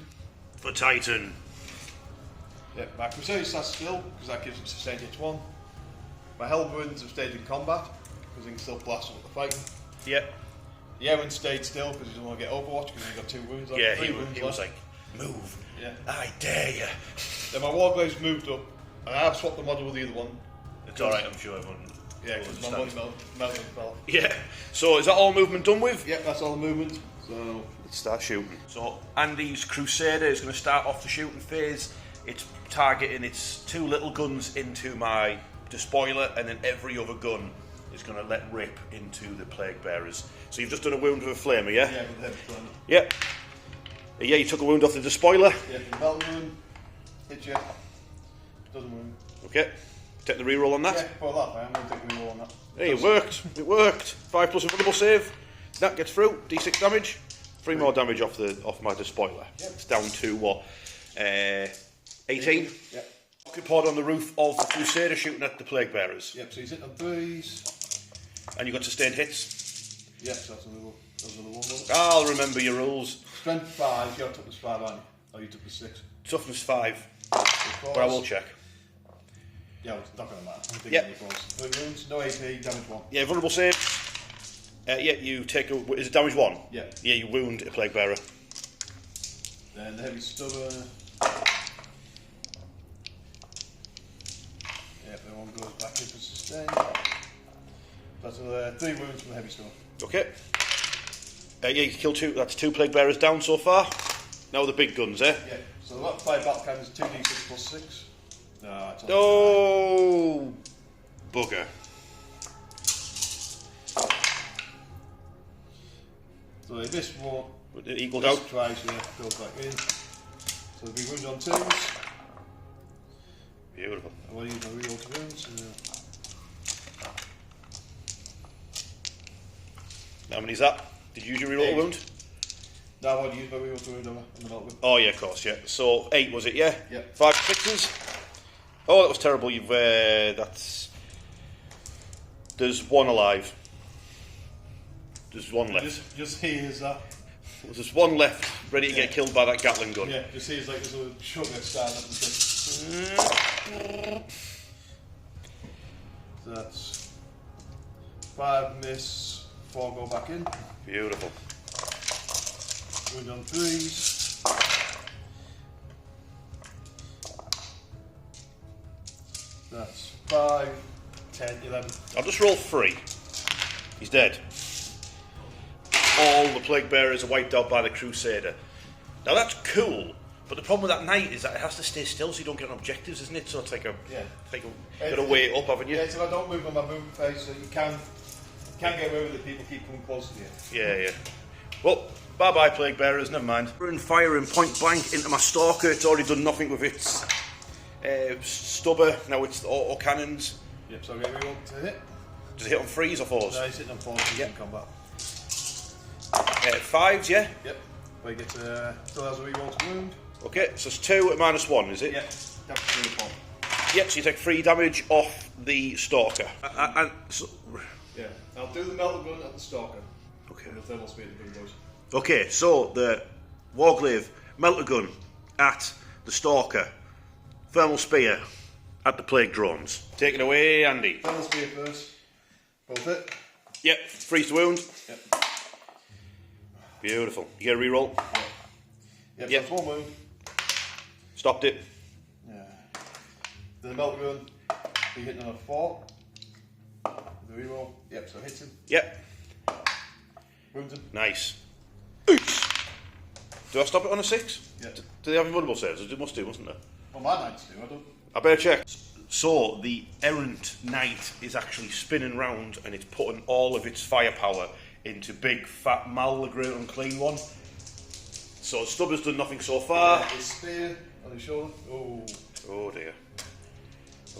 For Titan. Yeah, my Crusader sat still because that gives him sustained H1. My Hellbrins have stayed in combat because they can still blast them at the fight. Yep. The Errant stayed still because he doesn't want to get Overwatch because he's got 2 wounds on. Yeah, he was like, move. Yeah. I dare you. Then my Warglaives moved up, and I have swapped the model with the other one. It's alright, I'm sure everyone. Yeah, because my money melted fell. Yeah. So is that all movement done with? Yep, that's all the movement. So Let's start shooting. So Andy's Crusader is going to start off the shooting phase. It's targeting its 2 little guns into my despoiler, and then every other gun is going to let rip into the plague bearers. So you've just done a wound with a flamer, yeah? yeah, with the heavy flamer. Yep. Yeah, you took a wound off the despoiler. Yeah, the belt wound, hit you, doesn't wound. Okay. Take the reroll on that. Yeah, for that, I'm going to take the reroll on that. Hey, it worked. It worked. 5 plus invulnerable save. That gets through. D6 damage. 3 more damage off my despoiler. Yep. It's down to what? 18. Yep. Occupied on the roof of the Crusader shooting at the plague bearers. Yep. So he's hitting on 3s. And you got sustained hits. Yep. So that's another one. I'll remember your rules. Strength 5. You took the 5, aren't you? Oh, you took the 6. Toughness 5. But I will check. Yeah, well, it's not going to matter. I'm thinking Yep. any balls. 3 wounds, no AP, damage 1. Yeah, vulnerable save. Yeah, you take a. Is it damage 1? Yeah. Yeah, you wound a plague bearer. Then the heavy stubber. Yep, that one goes back in for sustain. That's another 3 wounds from the heavy stubber. Okay. Yeah, you kill 2. That's 2 plague bearers down so far. Now the big guns, eh? Yeah. So that 5 battle cannons, 2d6 plus 6. No, it's not. Oh, bugger. So if this one It equaled out. twice, yeah, goes back in. So there'll be wounds on 2s. Beautiful. I want to use my reroll to wounds. How many's that? Did you use your reroll 8. wound? No, I want to use my reroll to wound on the melt wound. Oh yeah, of course, yeah. So 8 was it? Yeah. Yeah. 5 6s. Oh, that was terrible. You've that's. There's 1 alive. There's 1 left. Just here's that. There's 1 left, ready to get killed by that Gatling gun. Yeah, just here's like this little sugar starting up the thing. So that's 5 miss, 4 go back in. Beautiful. Wound on 3s. That's 5, 10, 11. I'll just roll 3. He's dead. All the plague bearers are wiped out by the Crusader. Now that's cool, but the problem with that knight is that it has to stay still so you don't get on objectives, isn't it? So it's like a, got to wait up, haven't you? Yeah, so I don't move on my movement phase, so you can get away with it. People keep coming close to you. Yeah. Well, bye bye plague bearers. Never mind. We're in firing point blank into my stalker. It's already done nothing with its stubber. Now it's auto cannons. Yep. So I get reroll to hit. Does it hit on 3s or 4s? No, he's hitting on 4s in combat. 5s, yeah. Yep. But he gets still has a reroll to wound. Okay, so it's 2 at -1, is it? Yep. That's 3 or 4. Yep. So you take 3 damage off the stalker. Yeah. I'll do the melted gun at the stalker. Okay. And the thermal speed of the gun goes. Okay, so the Warglaive melter gun at the stalker, thermal spear at the plague drones. Take it away, Andy. Thermal spear first. Both hit. Yep, freeze the wound. Yep. Beautiful. You get a reroll. Yep. Yep. That's 1 wound. Stopped it. Yeah. The melted gun. Be hitting on a 4. The reroll. Yep. So hits him. Yep. Wounds him. Nice. Do I stop it on a 6? Yeah. Do they have invulnerable saves? It must do, mustn't it? Well, my knights do. I don't. I better check. So the errant knight is actually spinning round and it's putting all of its firepower into big fat Mal the Great Unclean one. So Stubber's done nothing so far. His spear on his shoulder. Oh. Oh dear.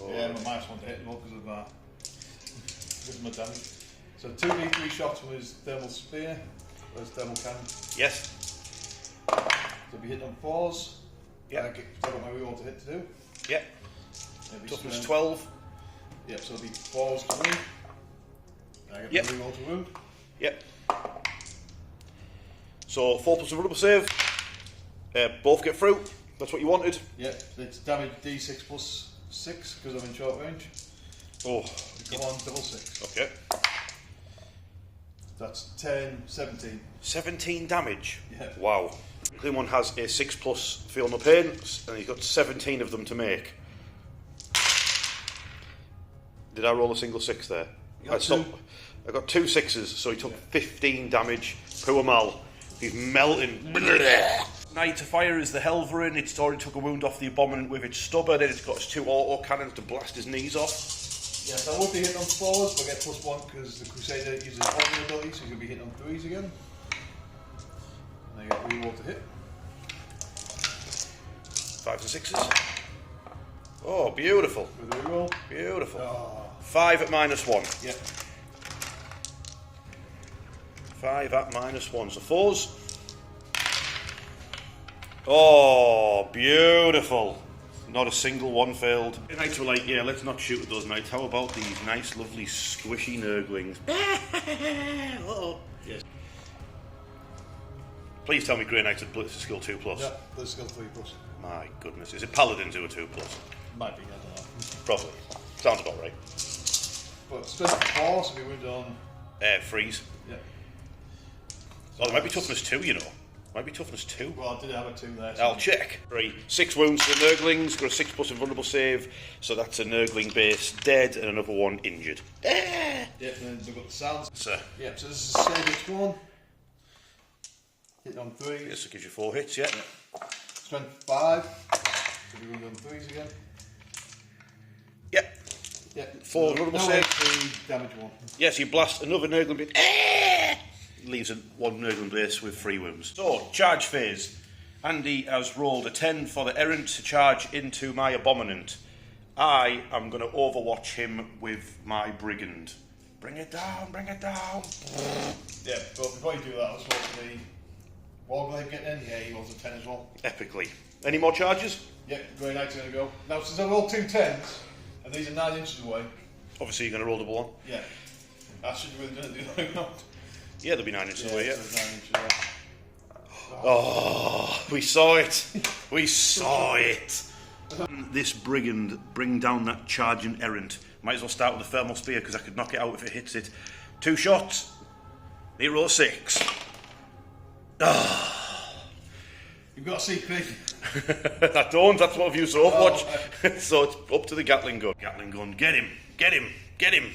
Oh. Yeah, my mice want to hit him up because of that. This is my damage. So 2d3 shots from his thermal spear. Or his thermal cannon. Yes. So be hitting on 4s. Yeah. I got my reroll to hit to do. Yeah. Toughness 12. Yep, so it'll be 4s to wound. I get my reroll to wound. Yep. So 4 plus a vulnerable save. Both get through. That's what you wanted. Yep, it's damage d6 plus 6 because I'm in short range. Oh. Come on, double 6. Okay. That's 10, 17. 17 damage. Yeah. Wow. One has a 6 plus feel no pain, and he's got 17 of them to make. Did I roll a single 6 there? I got 2 6s, so he took 15 damage. Poor Mal. He's melting. Knight of Fire is the Helverin. It's already took a wound off the Abominant with its stubber. Then it's got its 2 auto cannons to blast his knees off. Yes, I won't be hitting on 4s, but I get +1 because the Crusader uses Omni ability, so he's going to be hitting on 3s again. And I get reroll to hit. 5s and 6s. Oh, beautiful. With a reroll. Beautiful. Oh. 5 at -1. Yep. 5 at -1. So 4s. Oh, beautiful. Not a single one failed. The knights were like, yeah, let's not shoot at those knights. How about these nice, lovely, squishy nurglings? Uh-oh. Yes. Please tell me Grey Knights are Blitz skill 2+. Yeah, Blitz skill 3+. My goodness. Is it Paladins who are 2+? Might be, I don't know. Probably. Sounds about right. But strength 4, so we went on... Freeze. Yeah. Oh, there might be toughness 2, you know. Might be toughness 2. Well, I did have a 2 there. So I'll check. 3. 6 wounds for the Nurglings, got a 6+ invulnerable save, so that's a Nurgling base dead and another one injured. Yeah, then we've got the sounds. So, yeah, so this is a save each one. Hit on 3s. yes, it gives you 4 hits, yeah. Strength 5. So we run on 3s again. Yep. Yeah. 4 invulnerable save. HP, damage 1. Yes, you blast another Nurgling base. Leaves one Nurgling base with 3 wounds. So, charge phase. Andy has rolled a 10 for the Errant to charge into my Abominant. I am going to overwatch him with my Brigand. Bring it down, bring it down. Yeah, but before you do that, let's roll for the Warglaive getting in. Yeah, he rolls a 10 as well. Epically. Any more charges? Yeah, Grey Knight's going to go. Now, since I rolled 2 10s, and these are 9 inches away. Obviously, you're going to roll double 1. Yeah. I should have really done it the other way around. Yeah, they'll be 9 inches away, yeah. So 9 inches away. Oh, we saw it. We saw it. This Brigand bring down that charging Errant. Might as well start with the Thermal Spear because I could knock it out if it hits it. 2 shots. Need to roll 6. You've got a CP. I don't, that's what I've used to Overwatch. Oh. So it's up to the Gatling gun. Gatling gun, get him, get him, get him.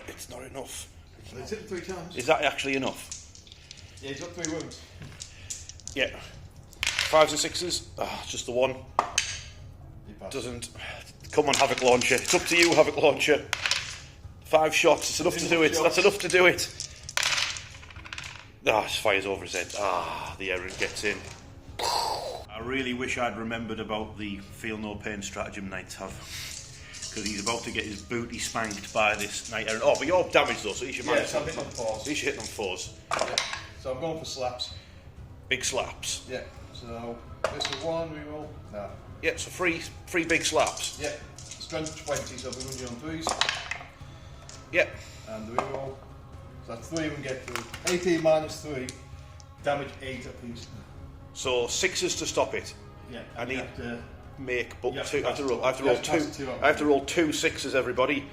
It's not enough. He's hit him 3 times. Is that actually enough? Yeah, he's got 3 wounds. Yeah. 5s and 6s. Ah, just the one. Doesn't. Come on, Havoc Launcher. It's up to you, Havoc Launcher. 5 shots. It's enough to do it. That's enough to do it. Ah, it fires over his head. Ah, the Errant gets in. I really wish I'd remembered about the feel no pain stratagem Knights have. Because he's about to get his booty spanked by this Knight Errant. Oh, but you're damaged though, so you should manage. Yeah, so I'm hitting on 4s. You should hit on 4s. Yeah. So I'm going for slaps. Big slaps. Yeah. So this is 1, we roll. No. Yeah, so 3 big slaps. Yeah. Strength 20, so we're going to do on 3s. Yep. And the reroll. So that's 3 we can get through. 18 minus 3. Damage 8 apiece. So 6s to stop it. Yeah. I need to make but yeah, 2. I have to roll. I have to yeah, roll 2. I have to roll 2 6s, everybody.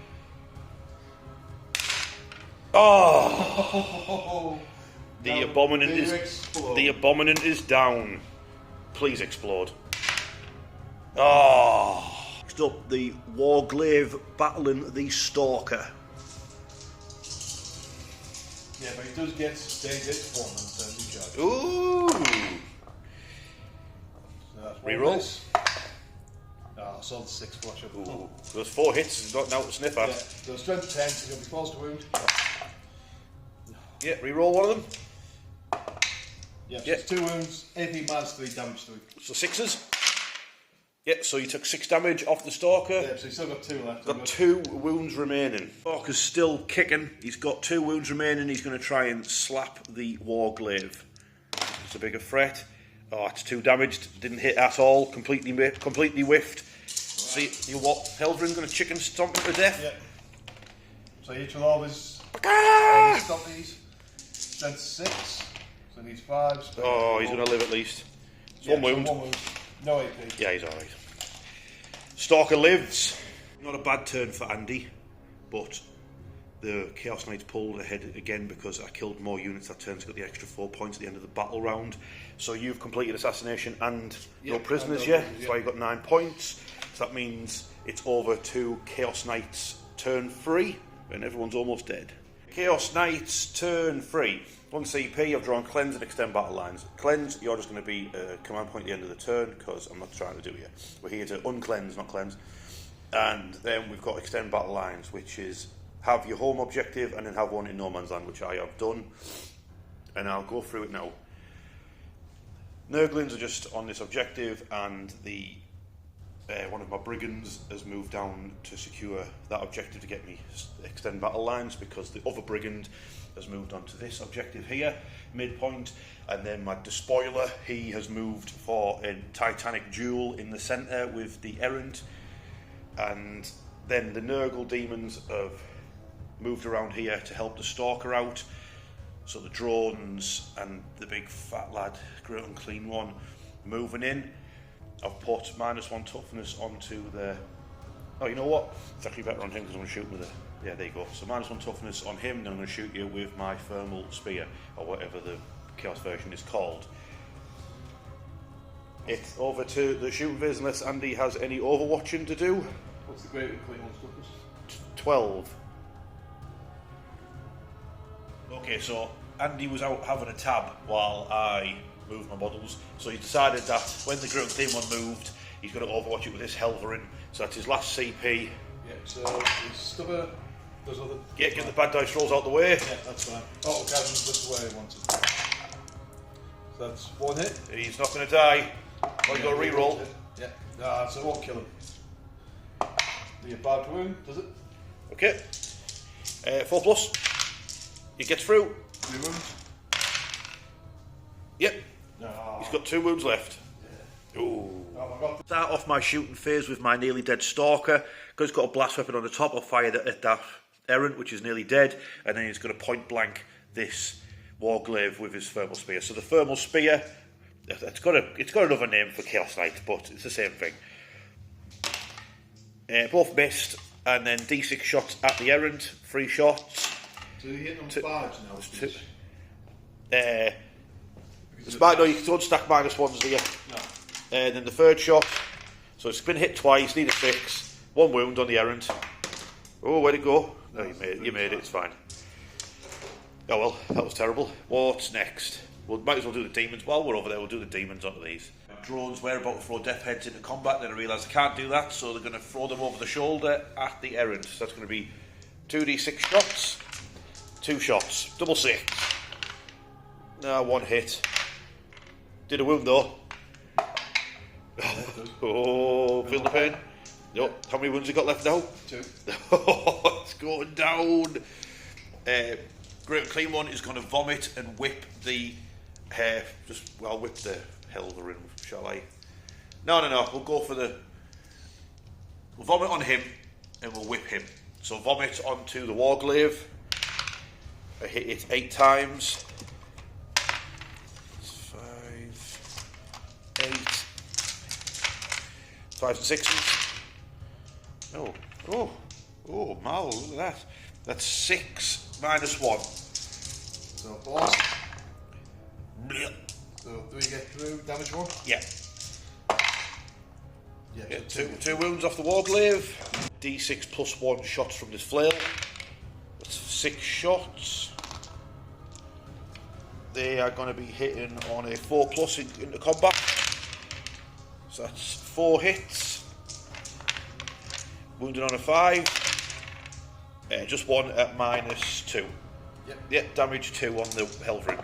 Oh! The Abominant is explode. the Abominant is down. Please explode. Oh! Next up, the Warglaive battling the Stalker. Yeah, but he does get sustained hit for him and Ooh! so that's Reroll. Oh, I saw the 6 flash up. Ooh. There's 4 hits. He's got now to sniff at. Yeah, so strength 10, so he'll be forced to wound. Yeah, reroll one of them. Yeah, so Yeah. it's 2 wounds, 18 minus 3, damage 3. So 6s. Yeah, so you took 6 damage off the Stalker. Yeah, so he's still got 2 left. Got 2 wounds remaining. Stalker's still kicking. He's got 2 wounds remaining. He's going to try and slap the Warglaive. It's a bigger threat. Oh, it's 2 damaged. Didn't hit at all. Completely whiffed. See, you what? Helverin's going to chicken stomp him to death. Yeah. So each with all his stoppies. Strength 6. So he needs 5. Oh, he's going to live at least. It's 1 wound. 1 wound. No AP. Yeah, he's alright. Stalker lives. Not a bad turn for Andy, but the Chaos Knights pulled ahead again because I killed more units that turn to get the extra 4 points at the end of the battle round. So you've completed assassination and no prisoners yet. That's why you got 9 points. So that means it's over to Chaos Knights turn 3, and everyone's almost dead. Chaos Knights turn 3. 1 CP, I've drawn Cleanse and Extend Battle Lines. Cleanse, you're just going to be a command point at the end of the turn, because I'm not trying to do it yet. We're here to uncleanse, not cleanse. And then we've got Extend Battle Lines, which is have your home objective and then have one in no man's land, which I have done. And I'll go through it now. Nurglings are just on this objective, and the one of my brigands has moved down to secure that objective to get me extend battle lines, because the other brigand has moved on to this objective here, midpoint, and then my despoiler, he has moved for a titanic duel in the centre with the errant, and then the nurgle demons have moved around here to help the stalker out. So the drones and the big fat lad, Great Unclean one, moving in. I've put -1 toughness onto the... Oh, you know what? It's actually better on him because I'm going to shoot him with a... Yeah, there you go. So -1 toughness on him, then I'm going to shoot you with my thermal spear, or whatever the Chaos version is called. It's over to the shooting phase unless Andy has any overwatching to do. What's the Great Unclean one's toughness? 12. Okay, so Andy was out having a tab while I moved my models, so he decided that when the Great Unclean one moved, he's going to overwatch it with this Helverin, so that's his last CP. Yeah, so he's stubber, there's other... Yeah, get the bad dice rolls out the way. Yeah, that's fine. Oh, Gavin's looked where he wanted. So that's 1 hit. He's not going to die. Oh, you got to re-roll. Yeah, nah, so it won't kill him. The bad wound, does it? Okay. 4+. He gets through. 3 wounds. Yep. No. He's got 2 wounds left. Yeah. Ooh. Oh, Start off my shooting phase with my nearly dead stalker. Because he's got a blast weapon on the top, I'll fire at that errant, which is nearly dead, and then he's going to point blank this warglaive with his thermal spear. So the thermal spear, it's got another name for Chaos Knight, but it's the same thing. Both missed, and then D6 shots at the errant, 3 shots. So you're hitting on 5s now? No, you don't stack -1s, do you? No. And then the 3rd shot, so it's been hit twice, need a 6, 1 wound on the errant. Oh, where'd it go? No, you made it, it's fine. Oh well, that was terrible. What's next? We might as well do the demons. While we're over there, we'll do the demons onto these. Drones were about to throw death heads into combat, then I realised I can't do that, so they're going to throw them over the shoulder at the errant. So that's going to be 2d6 shots, 2 shots, double 6. No, 1 hit. Did a wound though. Oh, feel the pain? No. How many wounds you got left now? 2. Oh, it's going down. Great Unclean one is going to vomit and whip the whip the Helverin, shall I? No. We'll go for we'll vomit on him and we'll whip him. So vomit onto the warglaive. I hit it 8 times. 5, 8, 5s and 6s. Oh, Mal, look at that. That's 6 -1. So 4. So do we get through damage 1? Yeah. Yeah, two wounds off the warglaive. D6 +1 shots from this flail. That's 6 shots. They are going to be hitting on a 4+ into combat. So that's 4 hits. Wounded on a 5. Just 1 at -2. Yep, damage 2 on the Helverin.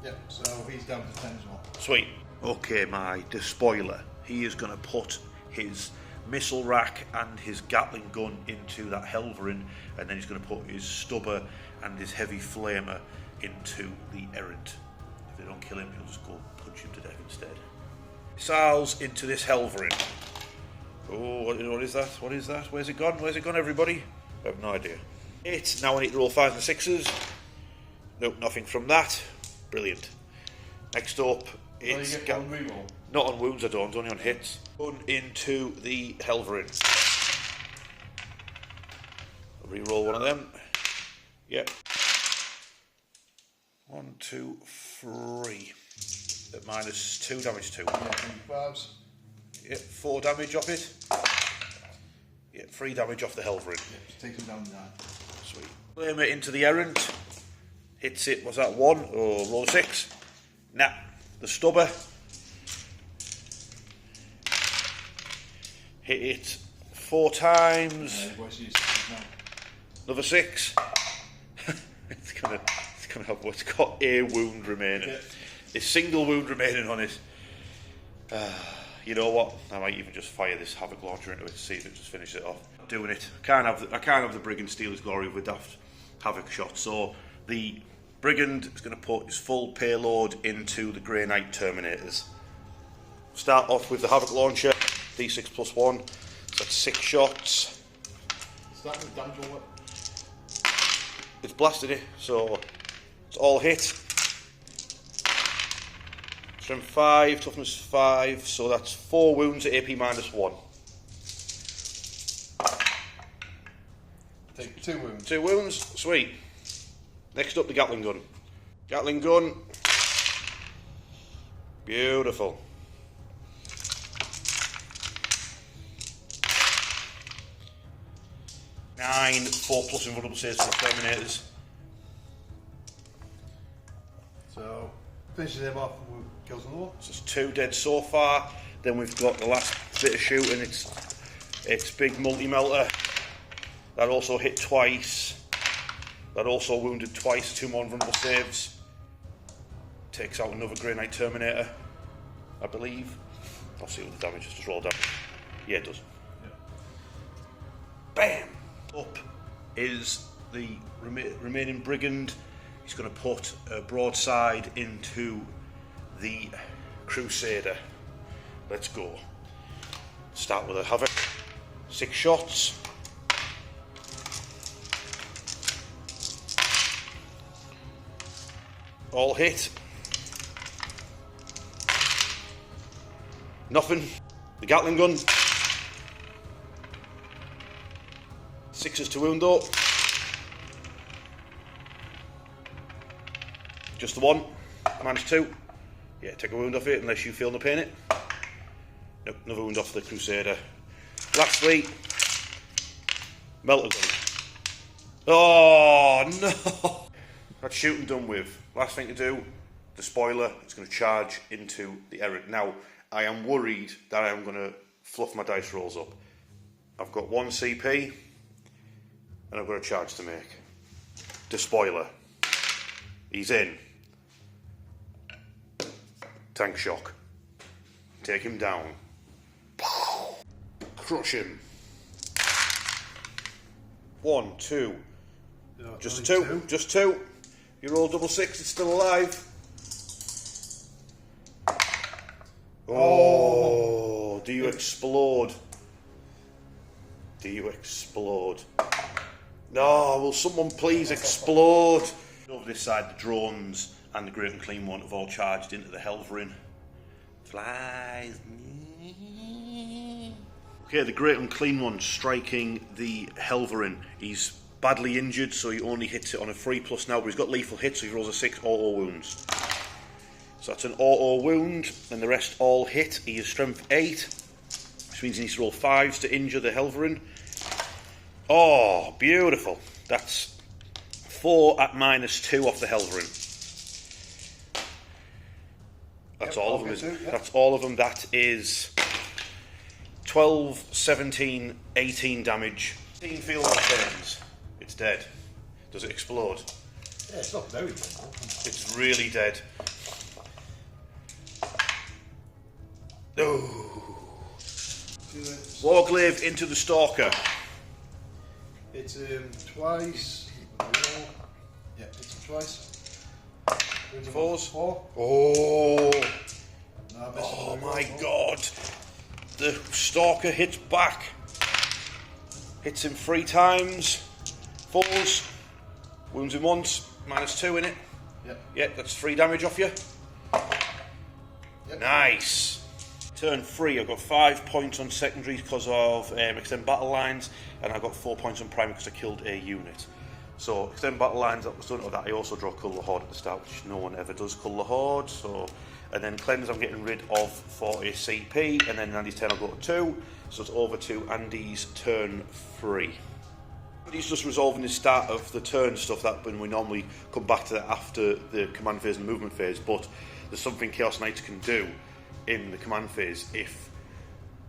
Yep, so he's down to 10 as well. Sweet. Okay, my despoiler. He is going to put his missile rack and his Gatling gun into that Helverin, and then he's going to put his stubber and his heavy flamer into the errant. If they don't kill him, he'll just go punch him to death instead. Missiles into this Helverin. Oh, what is that? What is that? Where's it gone? Where's it gone, everybody? I have no idea. Now I need to roll 5s and 6s. Nope, nothing from that. Brilliant. Next up, it's you get on reroll. Not on wounds, I don't, only on hits. Gun into the Helverin. Reroll one of them. Yep. 1, 2, 3. At -2, damage 2. Yeah, 5s. Yep, 4 damage off it. 3 damage off the Helverin. Yeah, just takes him down to 9. Sweet. Flame it into the errant. Hits it, was that 1 or roll 6? Nah, the stubber. Hit it 4 times. Another 6. it's gonna have what's got a wound remaining. Yeah. A single wound remaining on it. You know what? I might even just fire this Havoc launcher into it to see if it just finishes it off. Doing it. I can't have the Brigand steal his glory with daft Havoc shot. So the Brigand is going to put his full payload into the Grey Knight Terminators. Start off with the Havoc launcher, D6 plus 1. So that's 6 shots. Starting with damage on it. It's blasted it, so it's all hit. Strength 5, toughness 5, so that's 4 wounds at AP minus 1. Take 2 wounds. 2 wounds, sweet. Next up, the Gatling gun. Gatling gun. Beautiful. 9, 4 plus invulnerable saves for the Terminators. So, finishes him off and kills another one. So it's 2 dead so far. Then we've got the last bit of shooting. It's big multi-melter. That also hit twice. That also wounded twice. 2 more invulnerable saves. Takes out another Grey Knight Terminator, I believe. I'll see what the damage is. Just roll down. Yeah, it does. Yeah. Bam! Up is the remaining Brigand. He's going to put a broadside into the Crusader. Let's go. Start with a Havoc. 6 shots. All hit. Nothing. The Gatling gun. 6s to wound though. Just the 1. Minus 2. Yeah, take a wound off it unless you feel no pain it. Nope, another wound off the Crusader. Lastly, melter gun. Oh no! That's shooting done with. Last thing to do, the spoiler, it's going to charge into the errant. Now, I am worried that I am going to fluff my dice rolls up. I've got 1 CP, and I've got a charge to make. The spoiler. He's in. Tank shock. Take him down. Crush him. 1, 2. No, Just a 2. Just 2. You roll double 6, it's still alive. Oh, do you explode? Do you explode? No, will someone please explode? Over this side, the drones and the Great Unclean one have all charged into the Helverin. Flies. Okay, the Great Unclean one striking the Helverin. He's badly injured, so he only hits it on a 3+ now, but he's got lethal hit, so he rolls a 6 auto wounds. So that's an auto wound, and the rest all hit. He is strength 8, which means he needs to roll 5s to injure the Helverin. Oh, beautiful. That's 4 at minus 2 off the Helverin. That's all of them. That's all of them. That is 12, 17, 18 damage. 18 field turns. It's dead. Does it explode? Yeah, it's not very dead. It's really dead. Oh. Warglaive into the Stalker. It's twice. Yeah, it's twice. 4s. 4. Oh. No, Oh my god. The Stalker hits back. Hits him 3 times. 4s. Wounds him once. Minus 2 in it. Yep. Yeah, that's 3 damage off you. Yep. Nice. Turn 3, I've got 5 points on secondaries because of extend battle lines, and I've got 4 points on primary because I killed a unit. So extend battle lines, that was done of that. I also draw Cull the Horde at the start, which no one ever does Cull the Horde. So, and then cleanse, I'm getting rid of 40 CP, and then Andy's turn I'll go to 2. So it's over to Andy's turn 3. Andy's just resolving his start of the turn stuff that when we normally come back to that after the command phase and the movement phase, but there's something Chaos Knights can do in the command phase if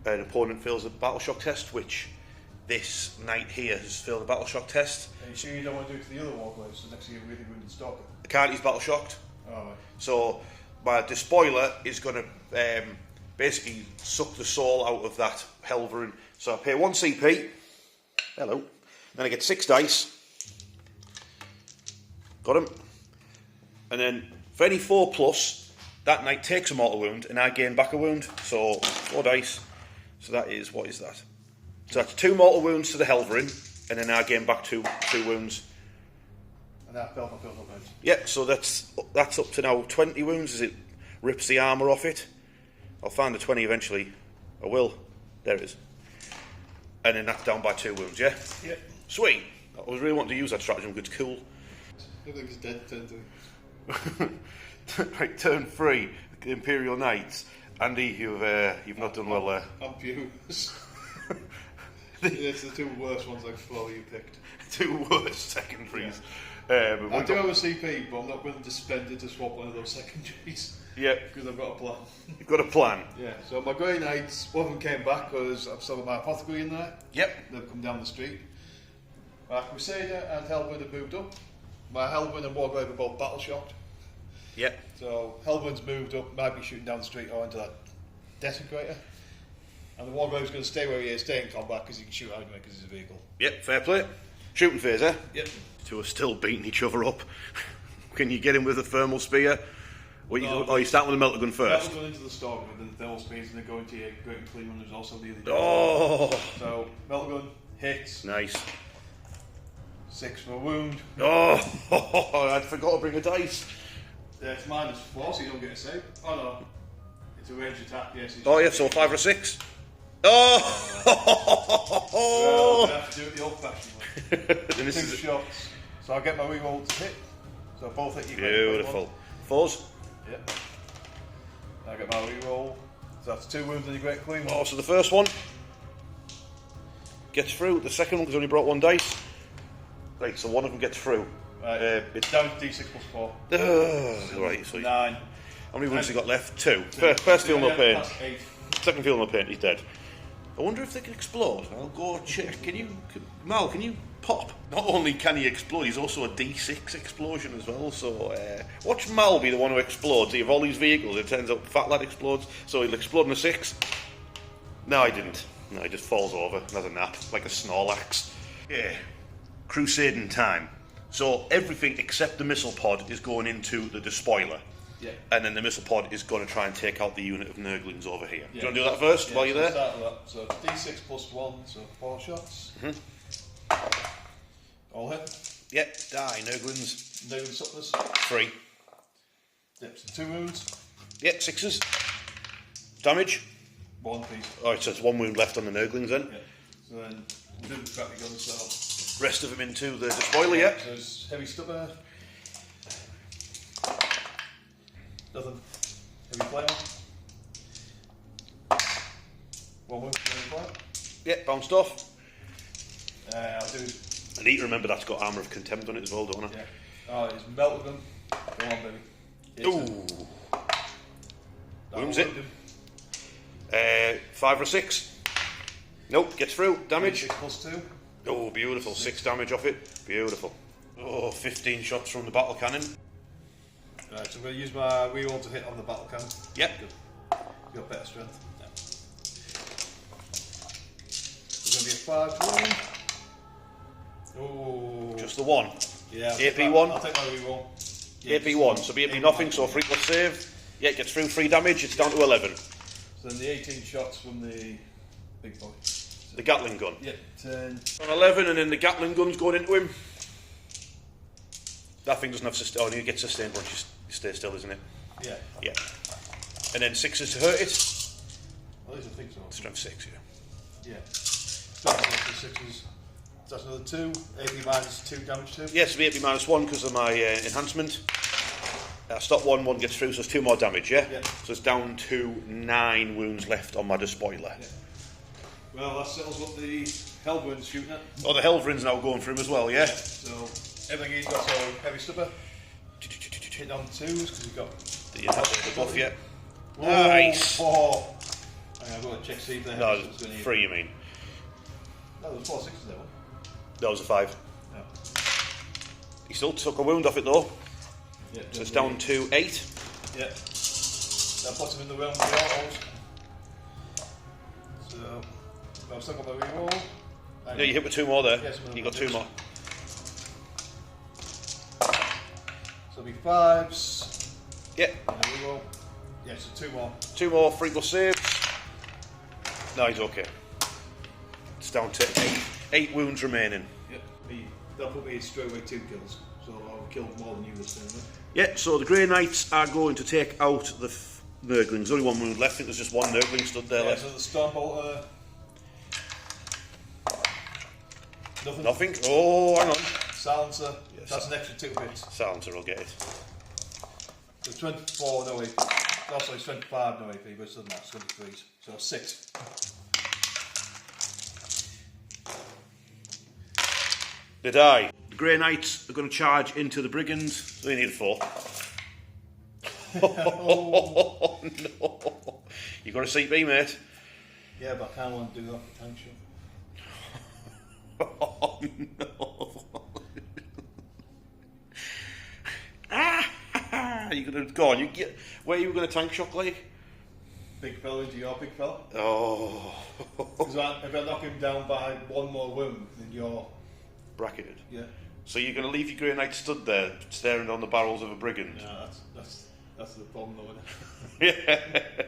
an opponent fails a battle shock test, which this knight here has failed a battle shock test. Are you sure you don't want to do it to the other warglaves, so next thing you're really wounded stalker? I can't, he's battle shocked. Oh, right. So my despoiler is going to basically suck the soul out of that Helverin. So I pay 1 CP. Hello. Then I get 6 dice. Got him. And then for any 4+, that knight takes a mortal wound and I gain back a wound. So 4 dice. So that is, what is that? So that's 2 mortal wounds to the Helverin, and then I gain back 2 wounds. And that built up wounds. Yeah, so that's up to now 20 wounds as it rips the armour off it. I'll find the 20 eventually. I will. There it is. And then that's down by 2 wounds, yeah? Yeah. Sweet. I was really wanting to use that stratagem because it's cool. Everything's dead, turn 2. Right, turn 3, the Imperial Knights. Andy, you've not done well there. I'm furious. It's the 2 worst ones I've you picked. 2 worst secondaries. Yeah. I do have a CP, but I'm not willing to spend it to swap one of those secondaries. Yeah. Because I've got a plan. You've got a plan. Yeah, so my Grey Knights, one of them came back because I've still got my apothecary in there. Yep. They've come down the street. My Crusader and Hellwind have moved up. My Hellwind and Wargrave are both battle shocked. Yep. So Hellwind's moved up, might be shooting down the street or into that desecrator. And the Wargrave's going to stay where he is, stay in combat because he can shoot anyway because he's a vehicle. Yep, fair play. Shooting phase, eh? Yep. 2 are still beating each other up. Can you get him with a thermal spear? Or you start with a melter gun first? Melter gun into the storm with the thermal spears and then go into your Great Unclean one, who's also the other. Oh! So, melter gun, hits. Nice. 6 for a wound. Oh, I forgot to bring a dice. Yeah, it's -4, so you don't get a save. Oh no. It's a ranged attack, yes. Oh yeah, so 5 or 6. Oh! Well, I have to do it the old fashioned way. 2 This shots. So I'll get my reroll to hit. So both hit you. beautiful. 4s. Yep. I get my reroll. So that's 2 wounds on your Great Queen. Oh, so the first one gets through. The second one has only brought 1 dice. Right, so one of them gets through. Right. It's down to D6 + 4. Right, so 9. how many wounds have you got left? 2. First feel no pain. That's 8. Second feel no pain. He's dead. I wonder if they can explode. I'll go check. Mal, can you pop? Not only can he explode, he's also a D6 explosion as well. So watch Mal be the one who explodes. You have all these vehicles. It turns out Fat Lad explodes, so he'll explode in a 6. No, he didn't. No, he just falls over and has a nap like a Snorlax. Yeah, crusading time. So everything except the missile pod is going into the despoiler. Yeah. And then the missile pod is going to try and take out the unit of nurglings over here. Yeah. Do you want to do that first while you're there? Start with that. So D6 + 1, so 4 shots. All hit. Yep, die, nurglings. Nurgling suckers. 3. Yep, so 2 wounds. Yep, 6s. Damage. 1 piece. Alright, so it's 1 wound left on the nurglings then. Yeah. So then we'll do the crappy guns, so. Rest of them into the despoiler, yeah. So there's heavy stubber. Nothing. Heavy flame. 1 wound, heavy flame. Yep, bounced off. I'll do. I need to remember that's got armour of contempt on it as well, don't I? Yeah. Oh, it's melted gun. Come on, baby. Ooh. Wounds it. 5 or 6. Nope, gets through. Damage. 6 + 2. Oh, beautiful. 6 damage off it. Beautiful. Oh, 15 shots from the battle cannon. Right, so I'm going to use my reroll to hit on the battle cannon. Yep. Good. You've got better strength. Yeah. There's going to be a 5 wound. Oh. Just the 1. Yeah. AP1. I'll take my reroll. Yeah, AP1. So AP nothing, so 3 plus save. Yeah, it gets through 3 damage. It's down to 11. So then the 18 shots from the big boy. The Gatling gun. Yeah, 10. On 11, and then the Gatling gun's going into him. That thing doesn't have sustain. Oh, you get sustained once you stay still, isn't it? Yeah. Yeah. And then 6s to hurt it. Well, these are things so. Strength 6, yeah. Yeah. Strength 6 is. That's another 2. AP -2 damage too. Yes, yeah, so AP -1 because of my enhancement. Stop 1 gets through, so it's 2 more damage, yeah? Yeah. So it's down to 9 wounds left on my despoiler. Yeah. Well, that settles what the Helverin's shooting at. Oh, the Helverin's now going for him as well, yeah? So, everything he's got, so heavy stubber. Hit on 2s, because he's got... Did you have the buff yet? Oh, Nice! 4. I've got to check see if they No, have 3 you mean? No, there's 4 6s there, one. That was a 5. Yeah. He still took a wound off it though. Yeah, So it's down to 8. Yeah. That puts him in the realm of the autos. So, I've still got my reroll. Yeah, you hit with 2 more there. Yes, You got 2 more. So it'll be 5s. Yeah. And a reroll. Yeah, so 2 more. 2 more free plus saves. No, he's okay. It's down to 8 wounds remaining. Yep. That'll put me straight away 2 kills. So I've killed more than you this time. Yeah, so the Grey Knights are going to take out the nurglings. There's only 1 wound left. I think there's just 1 nurgling stood there Yeah, left. so the Stormbolt. Nothing. Nothing? Oh, hang on. Silencer. Yeah, That's an extra 2 hits. Silencer will get it. So 24 no AP. No, sorry, 25 no AP, but it's doesn't matter. 23s. So 6. They die. The Grey Knights are going to charge into the Brigands. They need a 4. Oh no! You got a CP, mate. Yeah, but I kind of want to do that for tank shot. Oh no! You're gonna go on. You get where you were going to tank shock, like? Big fella into your big fella. Oh. Because if I knock him down by 1 more wound, then you're Bracketed. yeah. So you're going to leave your Grey Knight stood there, staring down the barrels of a Brigand? Yeah, that's the problem, though. Isn't it? Yeah.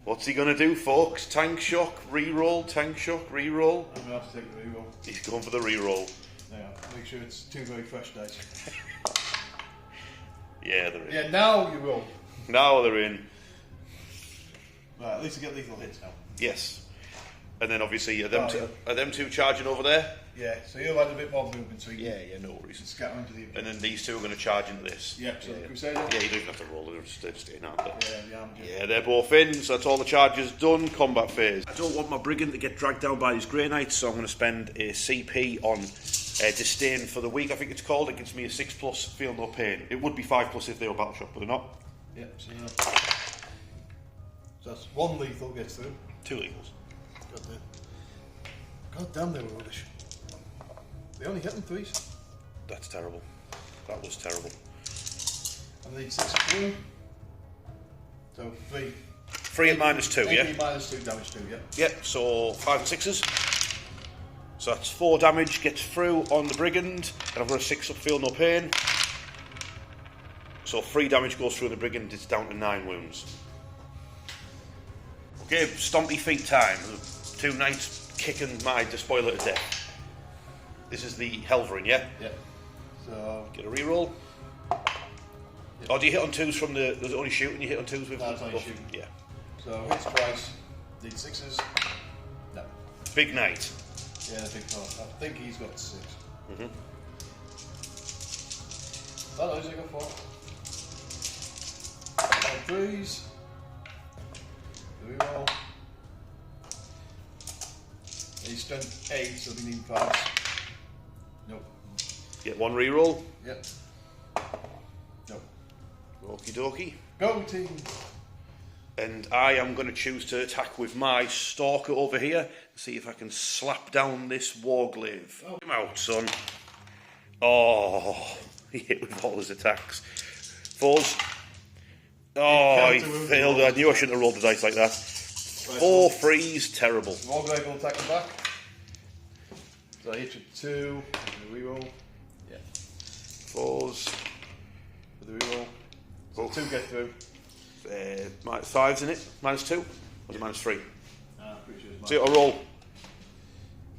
What's he going to do, folks? Tank shock, re-roll, tank shock, re-roll. I'm gonna have to take the reroll. He's going for the re-roll. Yeah, make sure it's 2 very fresh dice. Yeah, they're in. Yeah, now you roll. Now they're in. Right, at least I get lethal hits now. Yes. And then obviously, are yeah. them two charging over there? Yeah, so you'll add a bit more movement so you can Yeah, no worries. scatter into the... And then these two are going to charge into this. Yeah, so the Crusader. Yeah, you don't even have to roll, they're just in, aren't they? Yeah, the armed. Yeah, they're both in, so that's all the charges done. Combat phase. I don't want my Brigand to get dragged down by these Grey Knights, so I'm going to spend a CP on Disdain for the week, I think it's called. It gives me a 6+, feel no pain. It would be 5+ if they were battle shock, but they're not. Yeah, so that's 1 lethal gets through. 2 lethals. God damn, they were rubbish. They only hit them 3s. That's terrible. That was terrible. And they need 6 through. So 3. 3 and -2, yeah? -2 damage 2, yeah. Yep, so 5 and 6s. So that's 4 damage gets through on the Brigand, and I've got a 6 up, feel no pain. So 3 damage goes through the Brigand, it's down to 9 wounds. Okay, stompy feet time. 2 knights kicking my despoiler to death. This is the Helverin, yeah? Yeah. So... Get a reroll. Yep. Oh, do you hit on 2s from the... Does it only shoot when you hit on 2s with... No, it's only shooting. Yeah. So hits twice, need 6s. No. Big knight. Yeah, the big fella. I think he's got 6. Mm-hmm. Oh no, he's only got 4. 3s. The reroll. He's strength 8, so we need 5s. Nope. Get 1 reroll. Yep. Nope. Okie dokie. Go team! And I am going to choose to attack with my Stalker over here. See if I can slap down this Warglaive. Oh. Come out, son. Oh, he hit with all his attacks. 4s. Oh, he failed. I knew I shouldn't have rolled the dice like that. 4 3s, terrible. Warglaive will attack him back. So I hit you 2. Reroll. Yeah. 4s. For the reroll. So 2 get through. -5s in it. -2. Or is it -3? Pretty sure it's See, I roll.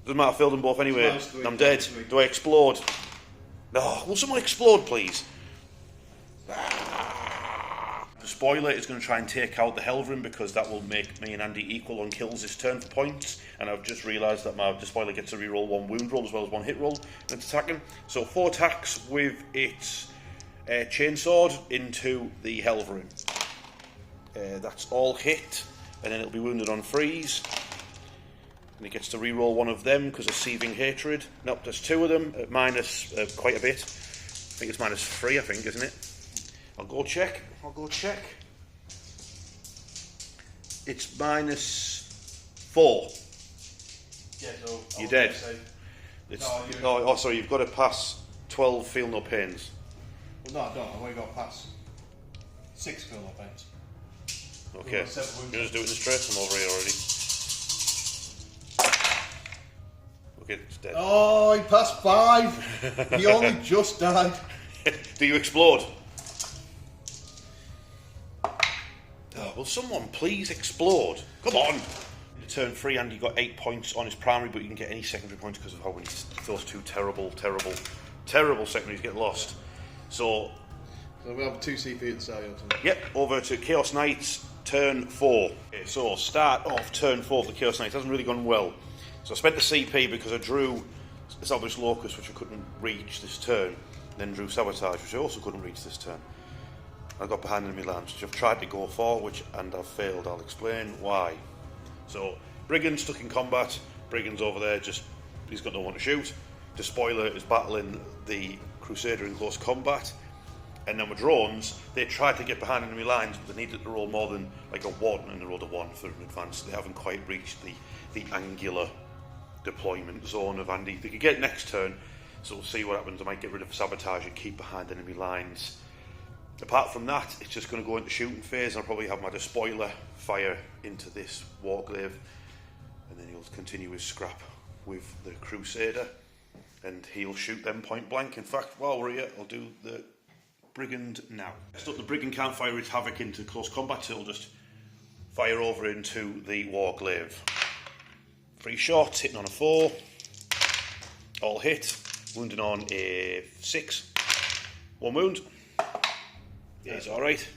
Doesn't matter, I filled them both anyway. -3, I'm dead. -3. Do I explode? No, will someone explode, please? The spoiler is going to try and take out the Helverin because that will make me and Andy equal on kills this turn for points. And I've just realised that my despoiler gets to reroll 1 wound roll as well as 1 hit roll when it's attacking. So 4 attacks with its chainsword into the Helverin. That's all hit, and then it'll be wounded on freeze. And he gets to re-roll one of them because of Seething Hatred. Nope, there's 2 of them at minus quite a bit. I think it's -3, I think, isn't it? I'll go check. It's -4. Yeah, so You're dead. Sorry, you've got to pass 12 feel no pains. Well, no, I don't. I've only got past 6 feel no pains. Okay, you just do it in straight. I'm over here already. Okay, it's dead. Oh, he passed 5. He only just died. Do you explode? Oh, will someone please explode? Come on! Turn 3, Andy got 8 points on his primary, but you can get any secondary points because of how those 2 terrible secondaries get lost. So we have 2 CP at the side. Yep, over to Chaos Knights, turn 4. Okay, so start off turn 4 for the Chaos Knights. Hasn't really gone well. So I spent the CP because I drew Established Locust, which I couldn't reach this turn. Then drew Sabotage, which I also couldn't reach this turn. I got behind enemy lands, which I've tried to go for, and I've failed. I'll explain why. So, Brigand stuck in combat. Brigand's over there, he's got no one to shoot. Despoiler is battling the Crusader in close combat. And then with drones, they tried to get behind enemy lines, but they needed to roll more than like a 1, and they rolled a 1 for an advance. They haven't quite reached the angular deployment zone of Andy. They could get next turn, so we'll see what happens. I might get rid of Sabotage and keep behind enemy lines. Apart from that, it's just going to go into shooting phase. I'll probably have my Despoiler fire into this Warglaive, and then he'll continue his scrap with the Crusader, and he'll shoot them point blank. In fact, while we're here, I'll do the Brigand now. Next up, the Brigand can't fire its Havoc into close combat, so it'll just fire over into the Warglaive. 3 shots, hitting on a 4. All hit, wounding on a 6. 1 wound. Yeah, it's alright.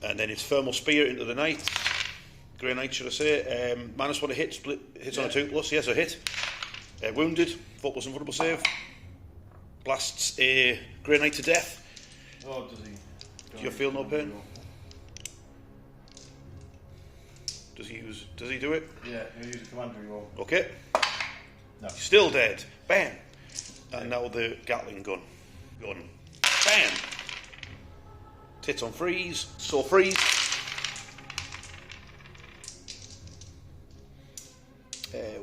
And then it's Thermal Spear into the Knight. Grey Knight, should I say. -1 to hit, split, hits on a 2+. Yes, a hit. Wounded, 4+ invulnerable save. Blasts a Grey Knight to death. Oh, does he? Do you feel no pain? Does he do it? Yeah, he'll use a commandery roll. Okay. No. Still dead. Bam! And now the Gatling gun. Bam! Tits on freeze. So freeze.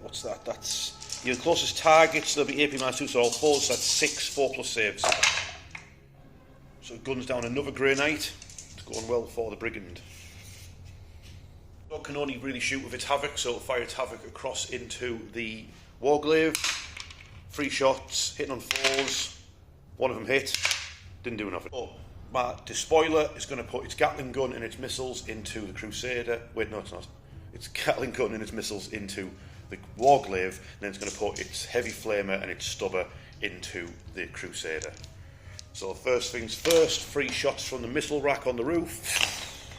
What's that? That's your closest targets. There'll be AP -2, so all 4s. That's 6 4+ saves. So it guns down another Grey Knight. It's going well for the Brigand. It can only really shoot with its Havoc, so it'll fire its Havoc across into the Warglaive. 3 shots, hitting on 4s. 1 of them hit. Didn't do nothing. Oh, my Despoiler is going to put its Gatling gun and its missiles into the Crusader. Wait, no, it's not. Its Gatling gun and its missiles into the Warglaive, and then it's going to put its Heavy Flamer and its Stubber into the Crusader. So first things first, 3 shots from the missile rack on the roof.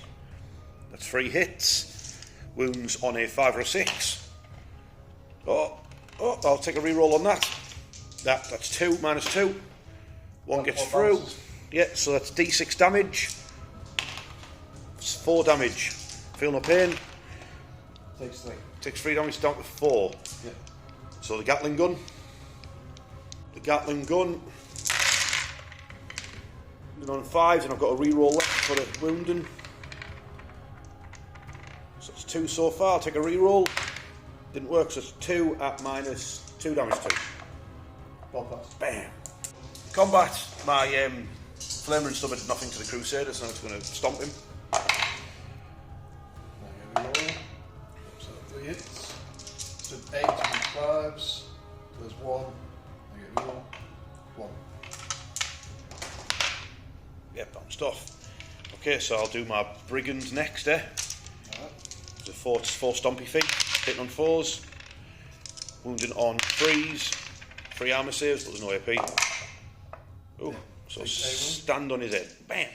That's 3 hits. Wounds on a 5 or a 6. Oh, I'll take a reroll on that. That's 2, -2. 1 gets through. Bounces. Yeah, so that's D6 damage. It's 4 damage. Feel no pain. Takes 3. Takes 3 damage down to 4. Yeah. So the Gatling gun. On 5s, and I've got a reroll left for the wounding. So it's 2 so far. I'll take a reroll. Didn't work, so it's 2 at -2 damage 2. Well passed. Bam. Combat. My Flamer and Stubber did nothing to the Crusader, so now it's going to stomp him. Now you roll. So 3 hits. So 8 and 5s. So there's 1. I get reroll. 1. Yeah, bounced off. Okay, so I'll do my Brigand next, Alright. It's a 4 stompy feet, hitting on 4s, wounding on 3s, 3 armour saves, but there's no AP. Oh, Yeah. so stand on his head. Bam!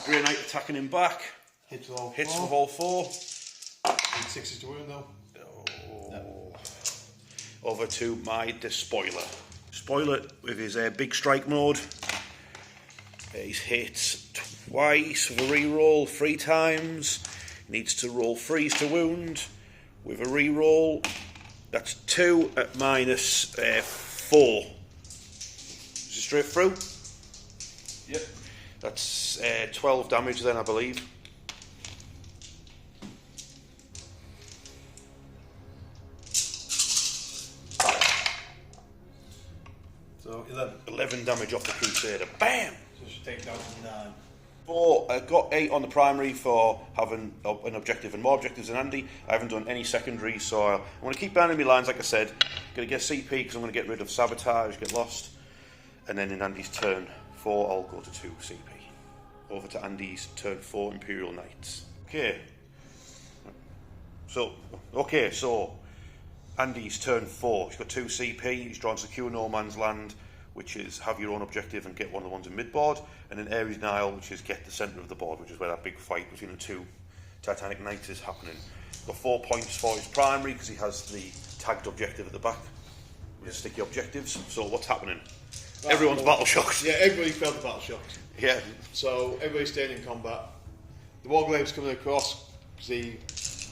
Grey Knight attacking him back. Hits with all 4. Hits with all 4. 6 to wound though. Oh. No. Over to my Despoiler. Spoiler with his big strike mode. He's hit twice with a reroll, 3 times. Needs to roll 3s to wound with a reroll. That's 2 at minus 4. Is it straight through? Yep. That's 12 damage then, I believe. So 11. 11 damage off the Crusader. Bam! So she takes down to 9. 4. I got 8 on the primary for having an objective and more objectives than Andy. I haven't done any secondary, so I'm going to keep burning my lines, like I said. Going to get CP because I'm going to get rid of Sabotage, get lost. And then in Andy's turn 4, I'll go to 2 CP. Over to Andy's turn 4 Imperial Knights. Okay. So Andy's turn 4. He's got 2 CP. He's drawn Secure No Man's Land, which is have your own objective and get one of the ones in mid-board. And then Ares Nile, which is get the centre of the board, which is where that big fight between the 2 Titanic Knights is happening. Got 4 points for his primary because he has the tagged objective at the back with the sticky objectives. So what's happening? Everyone's battle shocked. Yeah, everybody felt the battle shocked. Yeah. So everybody's staying in combat. The Warglave's coming across because he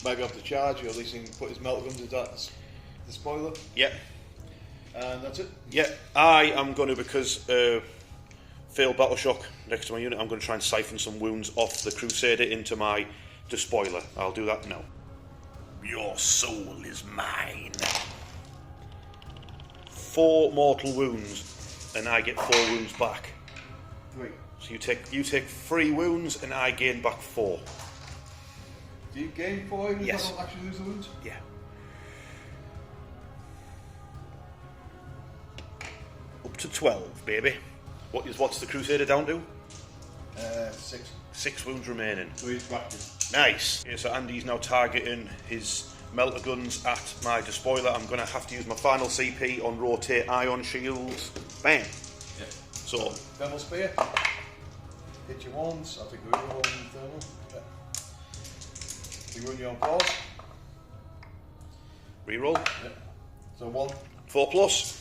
might be able to charge, or at least he can put his melter guns into the spoiler. Yeah. And that's it. Yeah. I am going to, because failed battle shock next to my unit, I'm going to try and siphon some wounds off the Crusader into my despoiler. I'll do that now. Your soul is mine. 4 mortal wounds, and I get 4 wounds back. 3. So you take 3 wounds, and I gain back 4. Do you gain 4 even Yes. if I don't actually lose the wounds? Yeah. Up to 12, baby. What's the Crusader down to? 6. 6 wounds remaining. So he's active. Nice. Okay, so Andy's now targeting his melter guns at my despoiler. I'm going to have to use my final CP on rotate ion shields. Bam. Yeah. So Thermal Spear. Hit you once. I'll take the reroll on the thermal. Yeah. You run your on 4. reroll. Yeah. So 1. 4 plus.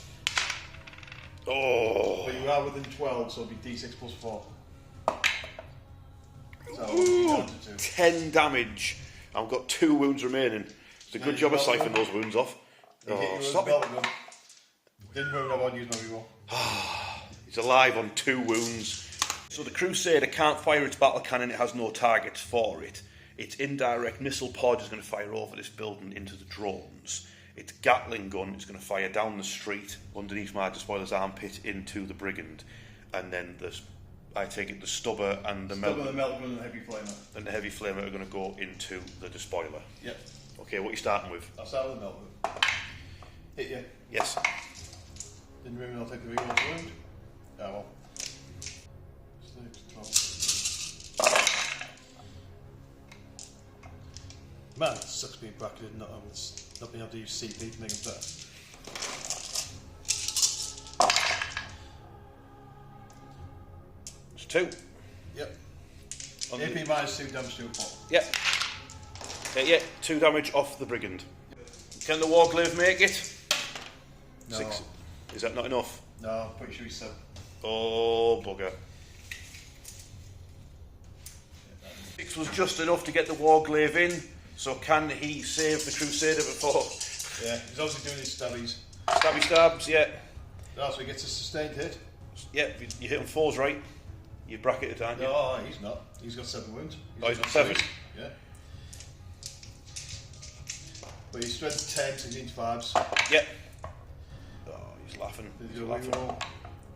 Oh. But you are within 12, so it'll be D6 plus 4. So down to 2. 10 damage. I've got 2 wounds remaining. It's a good job of siphoning those wounds off. He hit you with Stop a it. melter gun. Didn't ruin, I won't use my reroll. He's alive on 2 wounds. So the Crusader can't fire its battle cannon, it has no targets for it. Its indirect missile pod is going to fire over this building into the drones. Its Gatling gun is going to fire down the street underneath my despoiler's armpit into the brigand. And then I take it the stubber and the Stubber, the melter gun and the heavy flamer. and the heavy flamer are going to go into the despoiler. Yep. Okay, what are you starting with? I'll start with the melter gun. Hit you. Yes. Didn't ruin, I'll take the reroll to wound. Ah well. 6, 12. Man, it sucks being bracketed and not being able to use CP to make it better. It's 2. Yep. On AP minus 2 damage to a pop. Yep. Yeah, 2 damage off the brigand. Can the Warglaive make it? No. 6. Is that not enough? No, I'm pretty sure he's 7. Oh, bugger. 6 was just enough to get the Warglaive in, so can he save the Crusader before? Yeah, he's obviously doing his stabbies. Stabby stabs, yeah. So he gets a sustained hit. Yeah, you hit on 4s, right? You bracket it, aren't you? No, he's not. He's got 7 wounds. He's got 7? Yeah. But he's strength 10, so he needs 5s. Yep. Oh, he's laughing. Did He's you laughing. reroll?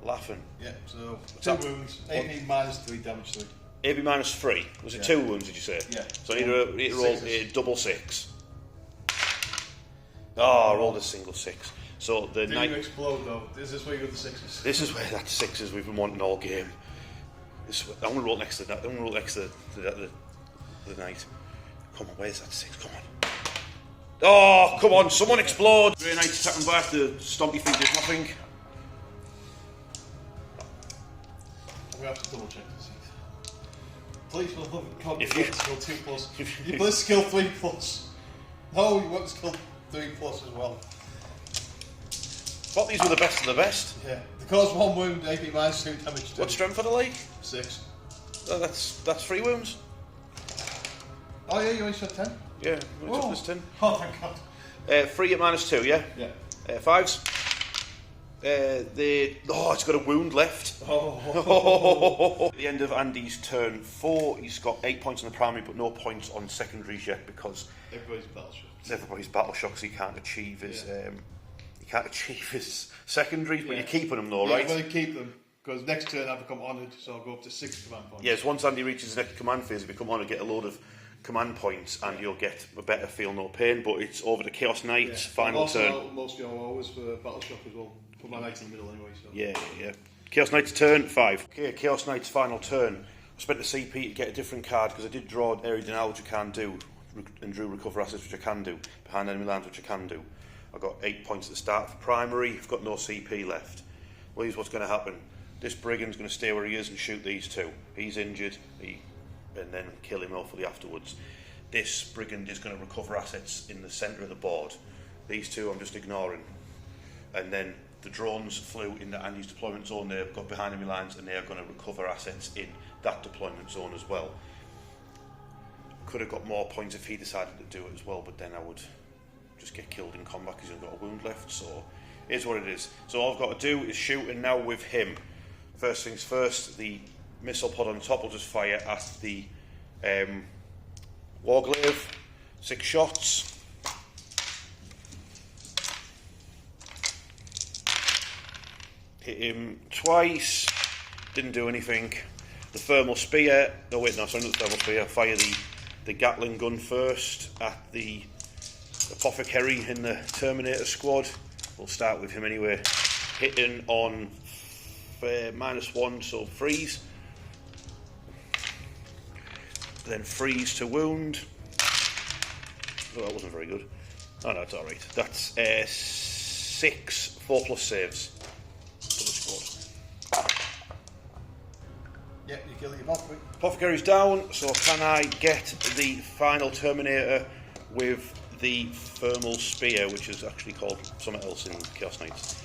Laughing. Yeah, so that? 2 wounds. AP minus 3 damage 3. AB minus 3. Was it Yeah. 2 wounds, did you say? Yeah. So I need to roll a double 6. Oh, I rolled a single 6. So the Didn't knight. you explode though? This is where you got the 6s. This is where that 6s we've been wanting all game. I'm going to roll next to that. I'm going to roll next to the knight. Come on, where's that 6? Come on. Oh, come on, someone explode! Grey Knight's attacking back. The stompy feet did nothing. I'm going to have to double check this. Please, for the love of God, If you you- want skill 2 plus. You play skill 3 plus. No, you want skill 3 plus as well. Thought these were the best of the best. Yeah. They cause 1 wound, AP minus 2 damage 2. What strength for the league? 6. Oh, that's 3 wounds. Oh yeah, you only shot 10? Yeah, Oh. this 10. Oh thank God. 3 at -2, yeah? Yeah. 5s. It's got a wound left. Oh. At the end of Andy's turn 4, he's got 8 points on the primary, but no points on secondaries yet because Everybody's battle shocks. everybody's battle shocks. He can't achieve his secondaries, but you're keeping them though, Yeah, right? I'm going to keep them because next turn I become honoured, so I'll go up to 6 command points. Yes, once Andy reaches his next command phase, he'll become honoured, get a load of command points, and you'll get a better feel no pain. But it's over to Chaos Knight's final turn. Most of you are always for battle shock as well. Put my knights in the middle anyway. So. Yeah. Chaos Knight's turn 5. Okay, Chaos Knight's final turn. I spent the CP to get a different card because I did draw Airy Denal, which I can't do, and drew Recover Assets, which I can do, behind enemy lands, which I can do. I got 8 points at the start for primary. I've got no CP left. Well, here's what's going to happen. This brigand's going to stay where he is and shoot these two. He's injured, and then kill him awfully afterwards. This brigand is going to recover assets in the centre of the board. These two I'm just ignoring. And then the drones flew into Andy's deployment zone. They've got behind enemy lines and they are going to recover assets in that deployment zone as well. Could have got more points if he decided to do it as well, but then I would just get killed in combat because he's got a wound left. So here's what it is. So all I've got to do is shoot, and now with him, first things first, the missile pod on top will just fire at the Warglaive. 6 shots. Hit him twice, didn't do anything. The thermal spear, not the thermal spear, fire the Gatling gun first at the apothecary in the Terminator squad. We'll start with him anyway. Hitting on -1, so freeze. Then freeze to wound. Oh, that wasn't very good. Oh no, it's alright. That's 6 4+ saves. Yeah, you kill your apothecary. Apothecary's down, so can I get the final Terminator with the thermal spear, which is actually called something else in Chaos Knights?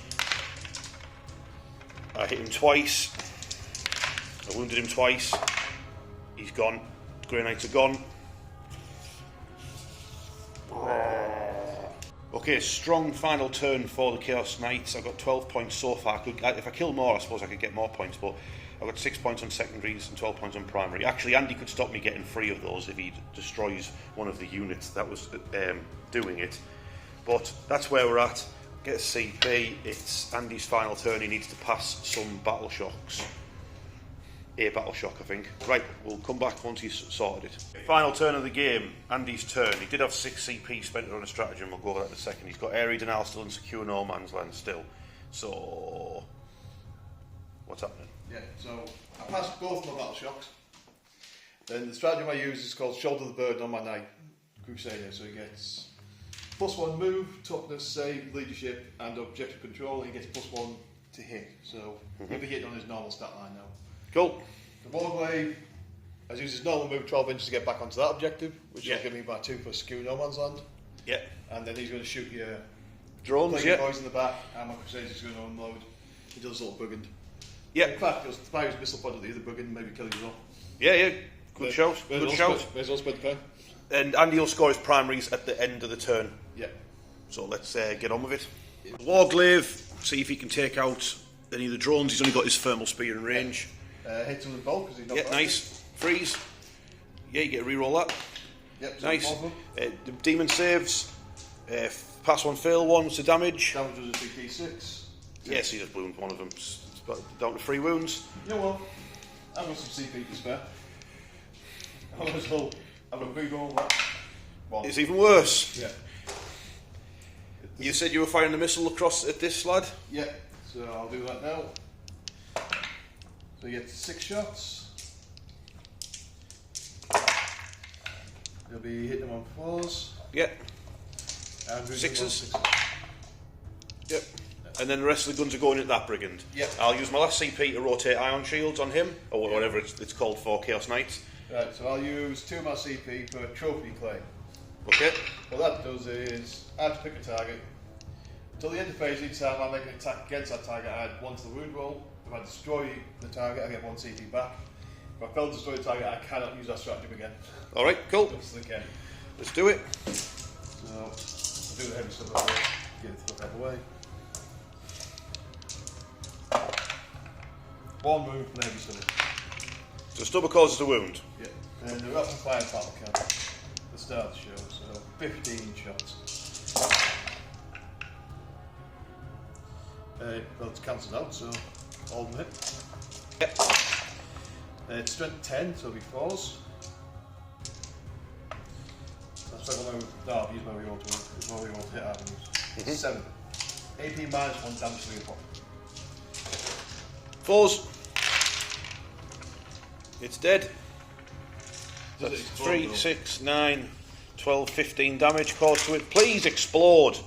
I hit him twice. I wounded him twice. He's gone. Grey Knights are gone. Okay, strong final turn for the Chaos Knights. I've got 12 points so far. If I kill more, I suppose I could get more points, but I've got 6 points on secondaries and 12 points on primary. Actually, Andy could stop me getting 3 of those if he destroys one of the units that was doing it. But that's where we're at. Get a CP. It's Andy's final turn. He needs to pass some battle shocks. A battle shock, I think. Right, we'll come back once he's sorted it. Final turn of the game, Andy's turn. He did have 6 CP spent on a stratagem. We'll go over that in a second. He's got Airy Denal still in secure no man's land still. So, what's happening? Yeah, so I passed both my battle shocks. Then the stratagem I use is called Shoulder the Burden on my Knight Crusader. So he gets +1 move, toughness, save, leadership, and objective control. And he gets +1 to hit. So he'll be hitting on his normal stat line now. Cool. The Warglaive has used his normal move 12 inches to get back onto that objective, which will give me my 2 for secure no man's land. Yeah. And then he's going to shoot your drones, boys in the back, and my Crusader's going to unload. He does a little brigand. Yeah. In fact, he'll fire his missile pod at the other brigand, maybe kill you as well. Yeah. Good shout. Good shout. May as well spread the pen. And Andy will score his primaries at the end of the turn. Yeah. So let's get on with it. Warglaive, see if he can take out any of the drones. He's only got his thermal spear in range. Hits him with bolt because he's not. Yeah, nice. Freeze. Yeah, you get to reroll that. Yep. Nice. The demon saves. Pass 1, fail 1. What's the damage? Damage was a 3d6. Yes, he just wounded one of them. It's down to 3 wounds. You know what? I've got some CP to spare. I might as well have a reroll that. It's even worse. Yeah. You said you were firing the missile across at this lad? Yeah, so I'll do that now. So you get 6 shots. You'll be hitting them on 4s. Yep. And 6s. Yep. And then the rest of the guns are going at that brigand. Yep. I'll use my last CP to rotate ion shields on him, or whatever it's called for Chaos Knights. Right, so I'll use 2 of my CP for trophy claim. Okay. What that does is, I have to pick a target. Until the end of phase, each time I make an attack against that target, I add 1 to the wound roll. If I destroy the target, I get 1 CP back. If I fail to destroy the target, I cannot use that stratagem again. Alright, cool. Just again. Let's do it. So, do the heavy stuff away, get it stuff out of the way. One wound from the heavy stuff. So stubber causes a wound. Yeah, and the rapid fire battle count at the start of the show, so 15 shots. Well, it's cancelled out, so hold them hit. Yep. It's strength 10, so it'll be 4s. That's like I've used my reroll to hit avenues. 7. AP minus 1 damage to your body. 4s. It's dead. Does That's it explode 3, though? 6, 9, 12, 15 damage caused to it. Please explode!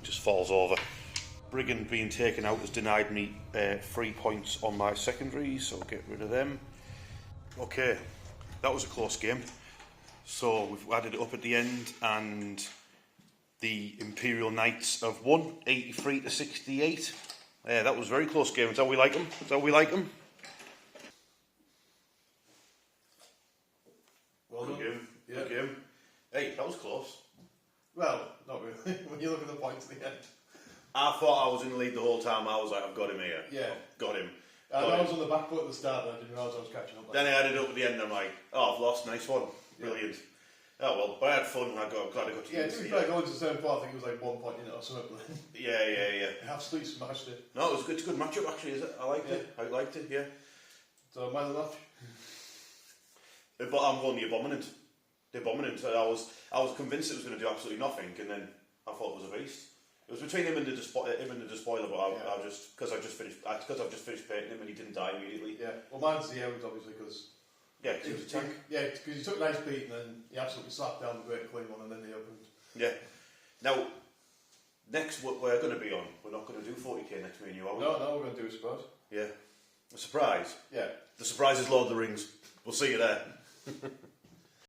Just falls over. Brigand being taken out has denied me 3 points on my secondaries, so get rid of them. Okay, that was a close game. So we've added it up at the end, and the Imperial Knights have won 83 to 68. That was a very close game. Is that how we like them? Is that how we like them? Well Good done. game. Yeah. Good game. Hey, that was close. Well, not really. When you look at the points at the end. I thought I was in the lead the whole time. I was like, I've got him here. Yeah. Got him. I was on the back foot at the start, and I didn't realise I was catching up. Then I added up at the end, and I'm like, oh, I've lost. Nice one. Brilliant. Oh, well, but I had fun. I'm glad I got to Yeah, use to be it. fair, going to the same part, I think it was like 1 point in it or something. But Yeah. I absolutely smashed it. No, it was good. It's a good matchup, actually, is it? I liked it. I liked it, yeah. So, man of the match. But I'm going the Abominant. The Abominant. I was convinced it was going to do absolutely nothing, and then I thought it was a beast. It was between him and the Despoiler, but I just because I've just finished painting him and he didn't die immediately. Yeah. Well, mine's the end, obviously, because. Yeah, because he was a tank. Yeah, because he took a nice beat and then he absolutely slapped down the Great Unclean one and then they opened. Yeah. Now, next what we're going to be on, we're not going to do 40k next, me and you, are we? No, we're going to do a surprise. Yeah. A surprise. Yeah. The surprise is Lord of the Rings. We'll see you there.